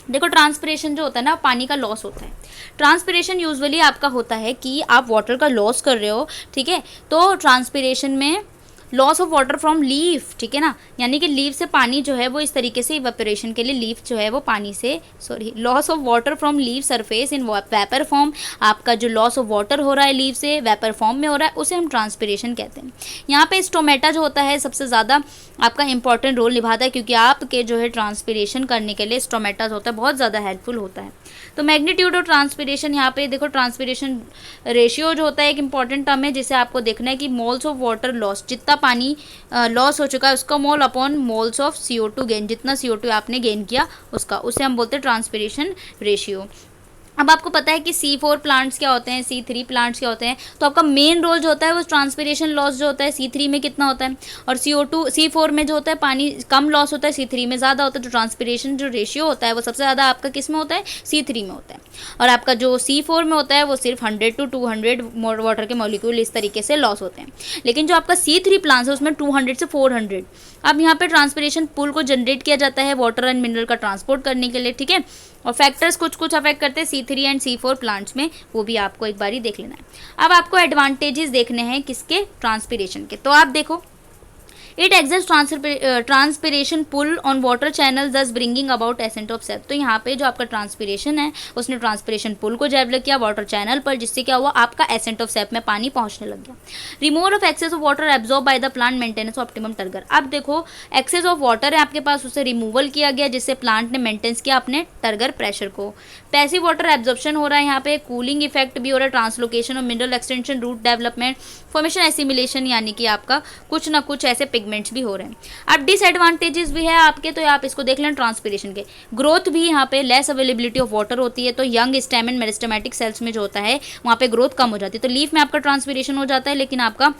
देखो ट्रांसपिरेशन जो होता है ना, पानी का लॉस होता है। ट्रांसपिरेशन यूजुअली आपका होता है कि आप वाटर का लॉस कर रहे हो, ठीक है। तो ट्रांसपिरेशन में loss of water from leaf, ठीक है ना, यानी कि लीफ से पानी जो है वो इस तरीके से इवेपोरेशन के लिए लीफ जो है वो पानी से, sorry, loss of water from leaf surface in vapour form, आपका जो लॉस ऑफ वाटर हो रहा है लीफ से वेपर फॉर्म में हो रहा है उसे हम ट्रांसपिरेशन कहते हैं। यहाँ पे स्टोमेटा जो होता है सबसे ज़्यादा आपका इंपॉर्टेंट रोल निभाता है, क्योंकि आपके जो है ट्रांसपिरेशन करने के लिए स्टोमेटा होता है बहुत ज़्यादा हेल्पफुल होता है। तो मैग्नीट्यूड ऑफ ट्रांसपिरेशन, यहाँ पे देखो ट्रांसपिरेशन रेशियो जो होता है एक इंपॉर्टेंट टर्म है जिसे आपको देखना है कि मोल्स ऑफ वाटर लॉस, जितना पानी लॉस हो चुका है उसका mole upon moles of CO2 gain, जितना CO2 आपने गेन किया उसका, उसे हम बोलते हैं ट्रांसपिरेशन रेशियो। अब आपको पता है कि C4 प्लांट्स क्या होते हैं, C3 प्लांट्स क्या होते हैं, तो आपका मेन रोल जो होता है वो ट्रांसपिरेशन लॉस जो होता है C3 में कितना होता है, और C4 में जो होता है पानी कम लॉस होता है, C3 में ज़्यादा होता है। तो ट्रांसपिरेशन जो रेशियो होता है वो सबसे ज़्यादा आपका किस में होता है, C3 में होता है, और आपका जो C4 में होता है वो सिर्फ 100 to 200 वाटर के मॉलिक्यूल इस तरीके से लॉस होते हैं। लेकिन जो आपका C3 प्लांट्स है उसमें 200 से 400। अब यहाँ पे ट्रांसपिरेशन पुल को जनरेट किया जाता है वाटर एंड मिनरल का ट्रांसपोर्ट करने के लिए, ठीक है, और फैक्टर्स कुछ कुछ अफेक्ट करते हैं C3 एंड C4 प्लांट्स में, वो भी आपको एक बारी देख लेना है। अब आपको एडवांटेजेस देखने हैं किसके, ट्रांसपिरेशन के। तो आप देखो, it exerts transpiration pull on water channel thus bringing about ascent of sap. तो यहाँ पे जो आपका ट्रांसपिरेशन है उसने ट्रांसपिरेशन पुल को डेवलप किया वाटर चैनल पर, जिससे क्या हुआ, आपका एसेंट ऑफ सेप में पानी पहुंचने लग गया। Removal of excess of water absorb by the plant maintenance optimum turgor. अब देखो, एक्सेस ऑफ वाटर है आपके पास, उसे रिमूवल किया गया जिससे प्लांट ने मेंटेन्स किया अपने टर्गर प्रेशर को। पैसिव वाटर एब्जॉर्प्शन हो रहा है यहाँ पे, कूलिंग इफेक्ट भी हो रहा है, translocation of mineral extension, root development, formation assimilation, यानी कि आपका कुछ ना कुछ ऐसे पिगमेंट्स भी हो रहे हैं। अब डिसएडवांटेजेस भी है आपके, तो आप इसको देख लें ट्रांसपिरेशन के। ग्रोथ भी यहाँ पे लेस अवेलेबिलिटी ऑफ वाटर होती है, तो young stem and meristematic cells में जो होता है वहाँ पे ग्रोथ कम हो जाती है। तो लीफ में आपका ट्रांसपिरेशन हो जाता है, लेकिन आपका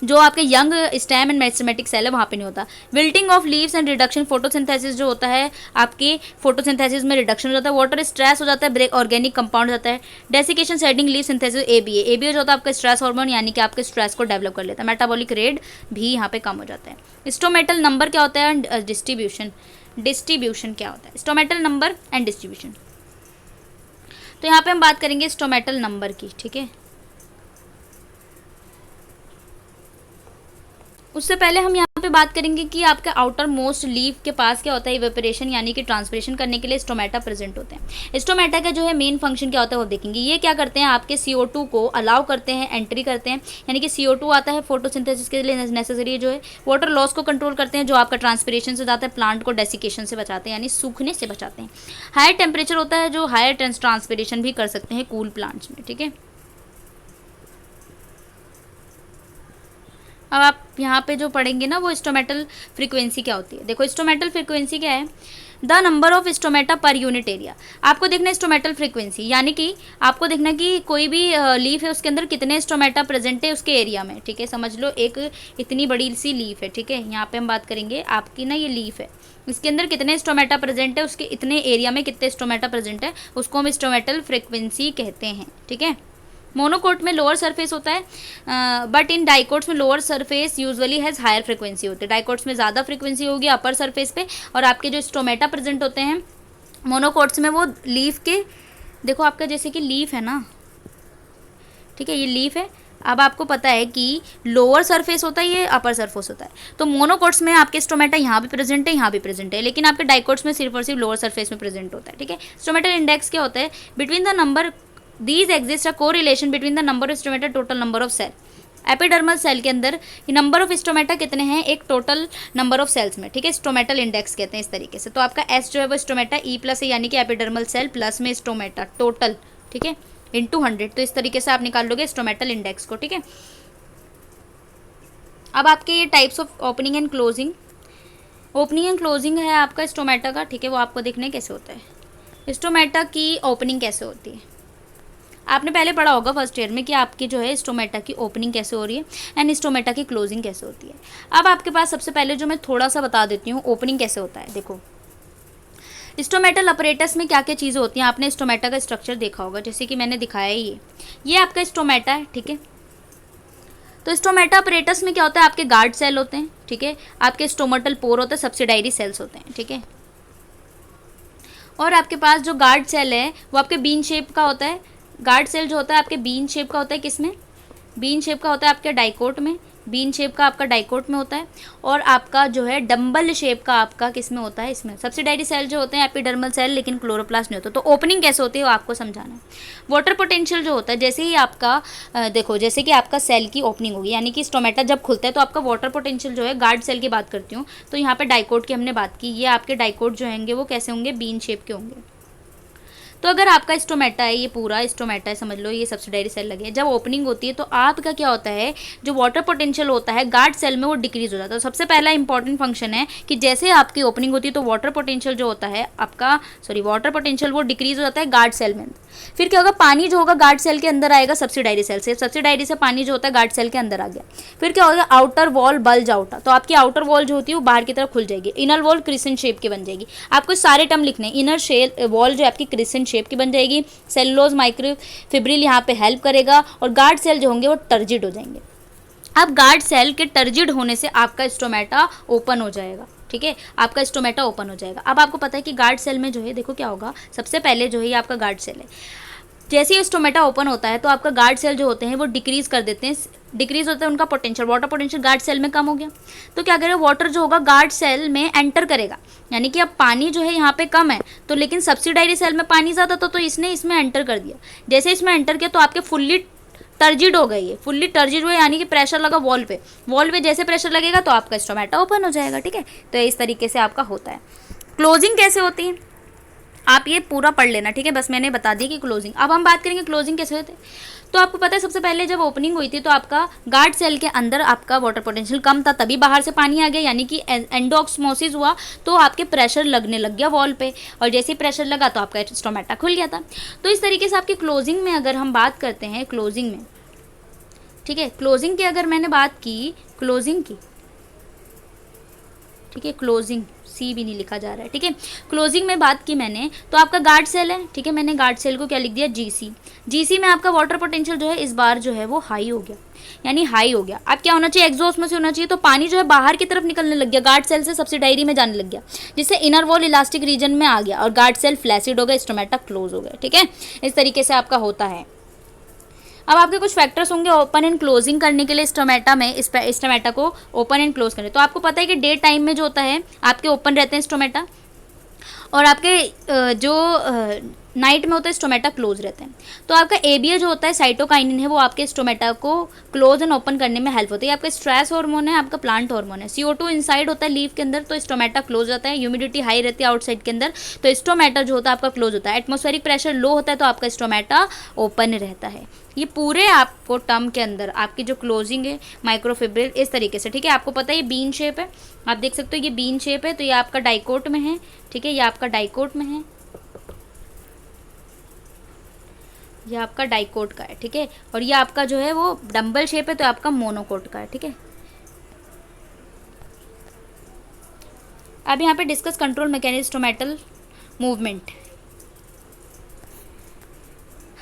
जो आपके young stem and meristematic cell है वहाँ पे नहीं होता। Wilting of leaves and reduction photosynthesis जो होता है, आपकी फोटोसिंथेसिस में रिडक्शन हो जाता है, वाटर स्ट्रेस हो जाता है, ब्रेक ऑर्गेनिक कंपाउंड जाता है, desiccation shedding leave synthesis ABA जो होता है आपका स्ट्रेस हार्मोन, यानी कि आपके स्ट्रेस को डेवलप कर लेता है। मेटाबॉलिक रेट भी यहाँ पे कम हो जाता है। स्टोमेटल नंबर क्या होता है, डिस्ट्रीब्यूशन क्या होता है, स्टोमेटल नंबर एंड डिस्ट्रीब्यूशन। तो यहाँ पे हम बात करेंगे स्टोमेटल नंबर की, ठीक है। उससे पहले हम यहाँ पे बात करेंगे कि आपके आउटर मोस्ट लीफ के पास क्या होता है, इवेपोरेशन यानी कि ट्रांसपिरेशन करने के लिए स्टोमेटा प्रेजेंट होते हैं। स्टोमेटा का जो है मेन फंक्शन क्या होता है वो देखेंगे। ये क्या करते हैं, आपके CO2 को अलाउ करते हैं, एंट्री करते हैं, यानी कि CO2 आता है फोटोसिंथेसिस के लिए नेसेसरी जो है। वाटर लॉस को कंट्रोल करते हैं, जो आपका ट्रांसपिरेशन से जाता है, प्लांट को डेसिकेशन से बचाते हैं यानी सूखने से बचाते हैं। हायर टेम्परेचर होता है जो हायर ट्रांसपिरेशन भी कर सकते हैं कूल प्लांट्स में, ठीक है। अब आप यहाँ पे जो पढ़ेंगे ना वो स्टोमेटल फ्रीक्वेंसी क्या होती है। देखो स्टोमेटल फ्रीक्वेंसी क्या है, द नंबर ऑफ स्टोमेटा पर यूनिट एरिया। आपको देखना है स्टोमेटल फ्रीक्वेंसी, यानी कि आपको देखना कि कोई भी लीफ है उसके अंदर कितने स्टोमेटा प्रेजेंट है उसके एरिया में, ठीक है। समझ लो एक इतनी बड़ी सी लीफ है, ठीक है। यहाँ पे हम बात करेंगे आपकी ना ये लीफ है, इसके अंदर कितने स्टोमेटा प्रेजेंट है, उसके इतने एरिया में कितने स्टोमेटा प्रेजेंट है, उसको हम स्टोमेटल फ्रीक्वेंसी कहते हैं, ठीक है। मोनोकोट में लोअर सरफेस होता है, बट इन डाइकोट्स में lower surface usually has higher frequency होती है। डाइकोट्स में ज़्यादा फ्रीक्वेंसी होगी अपर सरफेस पे, और आपके जो स्टोमेटा प्रेजेंट होते हैं मोनोकोट्स में वो लीफ के, देखो आपका जैसे कि लीफ है ना, ठीक है, ये लीफ है। अब आपको पता है कि लोअर सरफेस होता है, ये अपर सरफेस होता है। तो मोनोकोट्स में आपके स्टोमेटा यहाँ भी प्रेजेंट है, यहाँ भी प्रेजेंट है, लेकिन आपके डाइकोट्स में सिर्फ और सिर्फ लोअर सरफेस में प्रेजेंट होता है, ठीक है। स्टोमेटल इंडेक्स क्या होता है, between the number These exist a correlation between the number of stomata total number of cell। Epidermal cell के अंदर नंबर ऑफ स्टोमेटा कितने हैं एक टोटल नंबर ऑफ सेल्स में, ठीक है। स्टोमेटल इंडेक्स कहते हैं इस तरीके से। तो आपका S जो है वो स्टोमेटा E+ है, यानी कि एपिडर्मल सेल प्लस में स्टोमेटा टोटल, ठीक है, इंटू 100। तो इस तरीके से आप निकाल लोगे स्टोमेटल इंडेक्स को, ठीक है। अब आपके ये types of opening and closing, opening and closing है आपका स्टोमेटा का, ठीक है। वो आपको देखना है कैसे होता है, स्टोमेटा की ओपनिंग कैसे होती है। आपने पहले पढ़ा होगा फर्स्ट ईयर में कि आपकी जो है स्टोमेटा की ओपनिंग कैसे हो रही है एंड स्टोमेटा की क्लोजिंग कैसे होती है। अब आपके पास सबसे पहले जो मैं थोड़ा सा बता देती हूँ ओपनिंग कैसे होता है। देखो स्टोमेटल अपरेटस में क्या क्या चीज़ें होती हैं, आपने स्टोमेटा का स्ट्रक्चर देखा होगा, जैसे कि मैंने दिखाया ही ये आपका स्टोमेटा है, ठीक है। तो स्टोमेटा अपरेटस में क्या होता है, आपके गार्ड सेल होते हैं, ठीक है, आपके स्टोमेटल पोर होते हैं, सब्सिडायरी सेल्स होते हैं, ठीक है। और आपके पास जो गार्ड सेल है वो आपके बीन शेप का होता है। गार्ड सेल जो होता है आपके बीन शेप का होता है, किसमें, बीन शेप का होता है आपके डाइकोट में, बीन शेप का आपका डाइकोट में होता है। और आपका जो है डम्बल शेप का आपका किस में होता है, इसमें। सब्सिडायरी सेल जो होते हैं एपिडर्मल सेल, लेकिन क्लोरोप्लास्ट नहीं होता। तो ओपनिंग कैसे होती है वो आपको समझाना है। वाटर पोटेंशियल जो होता है, जैसे ही आपका देखो जैसे कि आपका सेल की ओपनिंग होगी, यानी कि स्टोमेटा जब खुलता है तो आपका वाटर पोटेंशियल जो है, गार्ड सेल की बात करती हूँ तो यहाँ पर डाइकोट की हमने बात की, ये आपके डाइकोट जो होंगे वो कैसे होंगे, बीन शेप के होंगे। तो अगर आपका स्टोमेटा है, ये पूरा स्टोमेटा है, समझ लो ये सब्सिडायरी सेल लगे, जब ओपनिंग होती है तो आपका क्या होता है, जो वाटर पोटेंशियल होता है गार्ड सेल में वो डिक्रीज हो जाता है। तो सबसे पहला इंपॉर्टेंट फंक्शन है कि जैसे आपकी ओपनिंग होती है तो वाटर पोटेंशियल जो होता है आपका, वाटर पोटेंशियल वो डिक्रीज हो जाता है गार्ड सेल में। फिर क्या होगा, पानी जो होगा गार्ड सेल के अंदर आएगा सब्सिडायरी सेल से, सब्सिडायरी से पानी जो होता है गार्ड सेल के अंदर आ गया। फिर क्या होगा, आउटर वॉल बल्ज आउट, तो आपकी आउटर वॉल जो होती है वो बाहर की तरफ खुल जाएगी। इनर वॉल क्रिसेंट शेप की बन जाएगी। आपको सारे टर्म लिखने हैं, इनर वॉल जो आपकी क्रिसेंट शेप की बन जाएगी, सेलुलोज माइक्रोफिब्रिल यहाँ पे हेल्प करेगा, और गार्ड सेल जो होंगे वो टर्जिड हो जाएंगे। अब गार्ड सेल के टर्जिड होने से आपका स्टोमेटा ओपन हो जाएगा, ठीक है, आपका स्टोमेटा ओपन हो जाएगा। अब आपको पता है कि गार्ड सेल में जो है देखो क्या होगा, सबसे पहले जो है ये आपका गार्ड सेल है। जैसे ही स्टोमेटा ओपन होता है तो आपका गार्ड सेल जो होते हैं वो डिक्रीज कर देते हैं, डिक्रीज होता है उनका potential, water potential guard cell में कम हो गया। तो क्या करेगा, वाटर जो होगा गार्ड सेल में एंटर करेगा, यानी कि अब पानी जो है यहाँ पे कम है तो लेकिन सब्सिडायरी सेल में पानी ज़्यादा था तो इसने इसमें एंटर कर दिया। जैसे इसमें एंटर किया तो आपके फुल्ली टर्जिड हो गई है, फुल्ली टर्जिड हुए यानी कि प्रेशर लगा वॉल पे जैसे प्रेशर लगेगा तो आपका स्टोमेटा ओपन हो जाएगा। ठीक है, तो इस तरीके से आपका होता है। क्लोजिंग कैसे होती है आप ये पूरा पढ़ लेना, ठीक है, बस मैंने बता दी कि क्लोजिंग। अब हम बात करेंगे क्लोजिंग कैसे होते हैं। तो आपको पता है सबसे पहले जब ओपनिंग हुई थी तो आपका गार्ड सेल के अंदर आपका वाटर पोटेंशियल कम था, तभी बाहर से पानी आ गया, यानी कि एंडोऑस्मोसिस हुआ तो आपके प्रेशर लगने लग गया वॉल पे, और जैसे ही प्रेशर लगा तो आपका स्टोमेटा खुल गया था। तो इस तरीके से आपकी क्लोजिंग में अगर हम बात करते हैं क्लोजिंग में, ठीक है, क्लोजिंग की अगर मैंने बात की क्लोजिंग की, ठीक है, क्लोजिंग सी भी नहीं लिखा जा रहा है, ठीक है, क्लोजिंग में बात की मैंने तो आपका गार्ड सेल है, ठीक है, मैंने गार्ड सेल को क्या लिख दिया, जीसी। जीसी में आपका वाटर पोटेंशियल जो है इस बार जो है वो हाई हो गया, यानी हाई हो गया। अब क्या होना चाहिए, एग्जॉस्ट में से होना चाहिए, तो पानी जो है बाहर की तरफ निकलने लग गया, गार्ड सेल से सब्सिडायरी में जाने लग गया, जिससे इनर वॉल इलास्टिक रीजन में आ गया और गार्ड सेल फ्लैसिड हो गया, स्टोमेटा क्लोज हो गया। ठीक है, इस तरीके से आपका होता है। अब आपके कुछ फैक्टर्स होंगे ओपन एंड क्लोजिंग करने के लिए स्टोमेटा में, स्टोमेटा को ओपन एंड क्लोज करें। तो आपको पता है कि डे टाइम में जो होता है आपके ओपन रहते हैं स्टोमेटा, और आपके जो नाइट में होता है स्टोमेटा क्लोज रहते हैं। तो आपका एबीए जो होता है साइटोकाइनिन है वो आपके स्टोमेटा को क्लोज एंड ओपन करने में हेल्प होती है। आपका स्ट्रेस हार्मोन है, आपका प्लांट हार्मोन है। CO2 इनसाइड होता है लीफ के अंदर तो स्टोमेटा क्लोज रहता है। ह्यूमिडिटी हाई रहती है आउटसाइड के अंदर तो स्टोमेटा जो होता है आपका क्लोज होता है। एटमॉस्फेरिक प्रेशर लो होता है तो आपका स्टोमेटा ओपन रहता है। ये पूरे आपको टर्म के अंदर आपकी जो क्लोजिंग है माइक्रोफिब्रिल इस तरीके से, ठीक है। आपको पता है ये बीन शेप है, आप देख सकते हो ये बीन शेप है, तो ये आपका डाइकोट में है, ठीक है, ये आपका डाइकोट में है, ये आपका डाइकोट का है, ठीक है, और ये आपका जो है वो डंबल शेप है तो आपका मोनोकोट का है, ठीक है। अब यहाँ पे discuss control mechanism stomatal movement.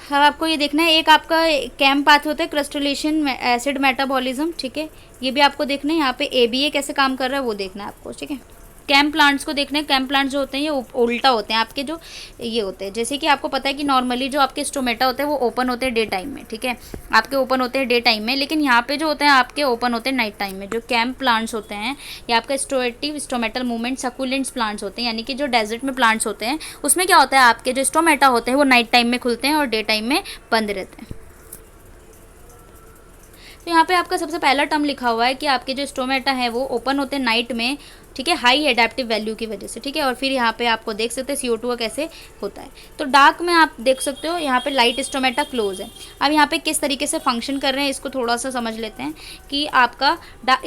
अब आपको ये देखना है, एक आपका कैम पाथ होता है क्रस्टुलेशन एसिड मेटाबॉलिज्म, ठीक है, ये भी आपको देखना है। यहाँ पे ABA कैसे काम कर रहा है वो देखना है आपको, ठीक है। कैम प्लांट्स को देखना है, कैम प्लांट्स जो होते हैं ये उल्टा होते हैं आपके जो ये होते हैं, जैसे कि आपको पता है कि नॉर्मली जो आपके स्टोमेटा होते हैं वो ओपन होते हैं डे टाइम में, ठीक है, आपके ओपन होते हैं डे टाइम में, लेकिन यहाँ पे जो होते हैं आपके ओपन होते हैं नाइट टाइम में। जो कैम प्लांट्स होते हैं ये आपका स्टोएटिव स्टोमेटल मूवमेंट सकुलेंट्स प्लांट्स होते हैं, यानी कि जो डेजर्ट में प्लांट्स होते हैं उसमें क्या होता है आपके जो स्टोमेटा होते हैं वो नाइट टाइम में खुलते हैं और डे टाइम में बंद रहते हैं। तो यहाँ पे आपका सबसे पहला टर्म लिखा हुआ है कि आपके जो स्टोमेटा है वो ओपन होते हैं नाइट में, ठीक है, हाई एडेप्टिव वैल्यू की वजह से, ठीक है। और फिर यहाँ पे आपको देख सकते हैं CO2 का कैसे होता है। तो डार्क में आप देख सकते हो यहाँ पे लाइट स्टोमेटा क्लोज है। अब यहाँ पे किस तरीके से फंक्शन कर रहे हैं इसको थोड़ा सा समझ लेते हैं कि आपका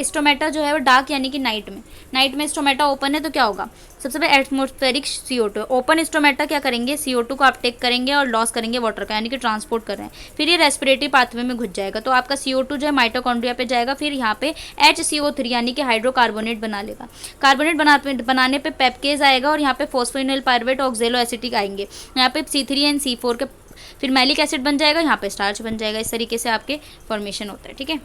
स्टोमेटा जो है वो डार्क यानी कि नाइट में स्टोमेटा ओपन है तो क्या होगा, सबसे पहले एटमॉस्फेरिक CO2 ओपन स्टोमेटा क्या करेंगे, CO2 को आप टेक करेंगे और लॉस करेंगे वाटर का, यानी कि ट्रांसपोर्ट कर रहे हैं। फिर ये रेस्पिरेटरी पाथवे में घुस जाएगा तो आपका CO2 जो है माइटोकॉन्ड्रिया पे जाएगा, फिर यहाँ पे HCO3 यानी कि हाइड्रोकार्बोनेट बना लेगा। कार्बोनेट बनाने पे पेप्केज आएगा और यहाँ पे फॉस्फोइनोइल पायरुवेट ऑक्जेलो एसिटिक आएंगे, यहाँ पे C3 and C4 के फिर मैलिक एसिड बन जाएगा, यहाँ पे स्टार्च बन जाएगा। इस तरीके से आपके फॉर्मेशन होता है, ठीक है।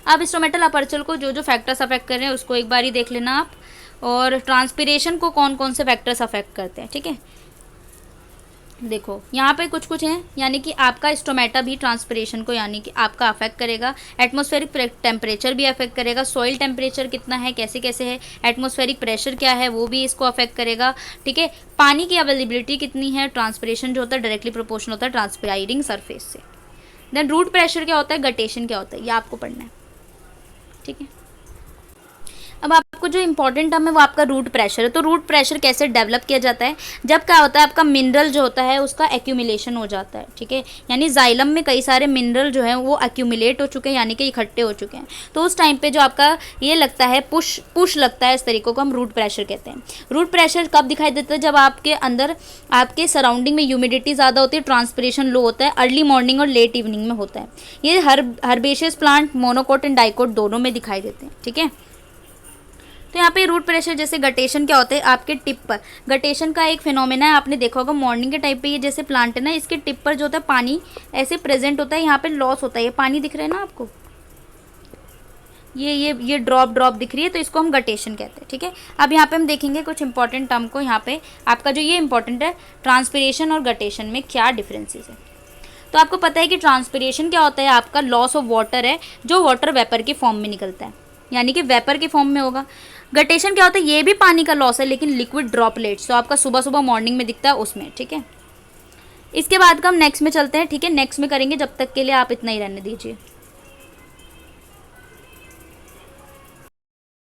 अब स्टोमेटल अपर्चर को जो जो फैक्टर्स अफेक्ट कर रहे हैं उसको एक बार ही देख लेना आप, और ट्रांसपिरेशन को कौन कौन से फैक्टर्स अफेक्ट करते हैं, ठीक है। देखो यहाँ पे कुछ कुछ हैं, यानी कि आपका स्टोमेटा भी ट्रांसपिरेशन को यानी कि आपका अफेक्ट करेगा। एटमॉस्फेरिक टेम्परेचर भी अफेक्ट करेगा, सॉइल टेम्परेचर कितना है कैसे कैसे है, एटमॉस्फेरिक प्रेशर क्या है वो भी इसको अफेक्ट करेगा, ठीक है। पानी की अवेलेबिलिटी कितनी है, ट्रांसपिरेशन जो होता है डायरेक्टली प्रोपोर्शनल होता है ट्रांसपायरिंग सरफेस से। देन रूट प्रेशर क्या होता है, गटेशन क्या होता है, ये आपको पढ़ना है, ठीक है। अब आपको जो इंपॉर्टेंट टर्म है वो आपका रूट प्रेशर है। तो रूट प्रेशर कैसे डेवलप किया जाता है, जब क्या होता है आपका मिनरल जो होता है उसका एक्यूमुलेशन हो जाता है, ठीक है, यानी जाइलम में कई सारे मिनरल जो है वो एक्यूमुलेट हो चुके हैं यानी कि इकट्ठे हो चुके हैं। तो उस टाइम पे जो आपका ये लगता है पुश लगता है, इस तरीके को हम रूट प्रेशर कहते हैं। रूट प्रेशर कब दिखाई देता है, जब आपके अंदर आपके सराउंडिंग में ह्यूमिडिटी ज़्यादा होती है, ट्रांसपिरेशन लो होता है, अर्ली मॉर्निंग और लेट इवनिंग में होता है। ये herbaceous plant monocot and dicot दोनों में दिखाई देते हैं, ठीक है। तो यहाँ पे रूट प्रेशर जैसे गटेशन क्या होता है, आपके टिप पर गटेशन का एक फिनोमेना है, आपने देखा होगा मॉर्निंग के टाइप पे ये जैसे प्लांट है ना, इसके टिप पर जो होता है पानी ऐसे प्रेजेंट होता है, यहाँ पे लॉस होता है, ये पानी दिख रहा है ना आपको, ये ड्रॉप ड्रॉप दिख रही है, तो इसको हम गटेशन कहते हैं, ठीक है। अब यहाँ पे हम देखेंगे कुछ इंपॉर्टेंट टर्म को। यहाँ पे आपका जो ये इंपॉर्टेंट है, ट्रांसपिरेशन और गटेशन में क्या डिफरेंसेस है। तो आपको पता है कि ट्रांसपिरेशन क्या होता है, आपका लॉस ऑफ वाटर है जो वाटर वेपर के फॉर्म में निकलता है, यानी कि वेपर के फॉर्म में होगा। गटेशन क्या होता है, ये भी पानी का लॉस है लेकिन लिक्विड ड्रॉपलेट्स, तो आपका सुबह सुबह मॉर्निंग में दिखता है उसमें, ठीक है। इसके बाद का हम नेक्स्ट में चलते हैं, ठीक है, नेक्स्ट में करेंगे, जब तक के लिए आप इतना ही रहने दीजिए।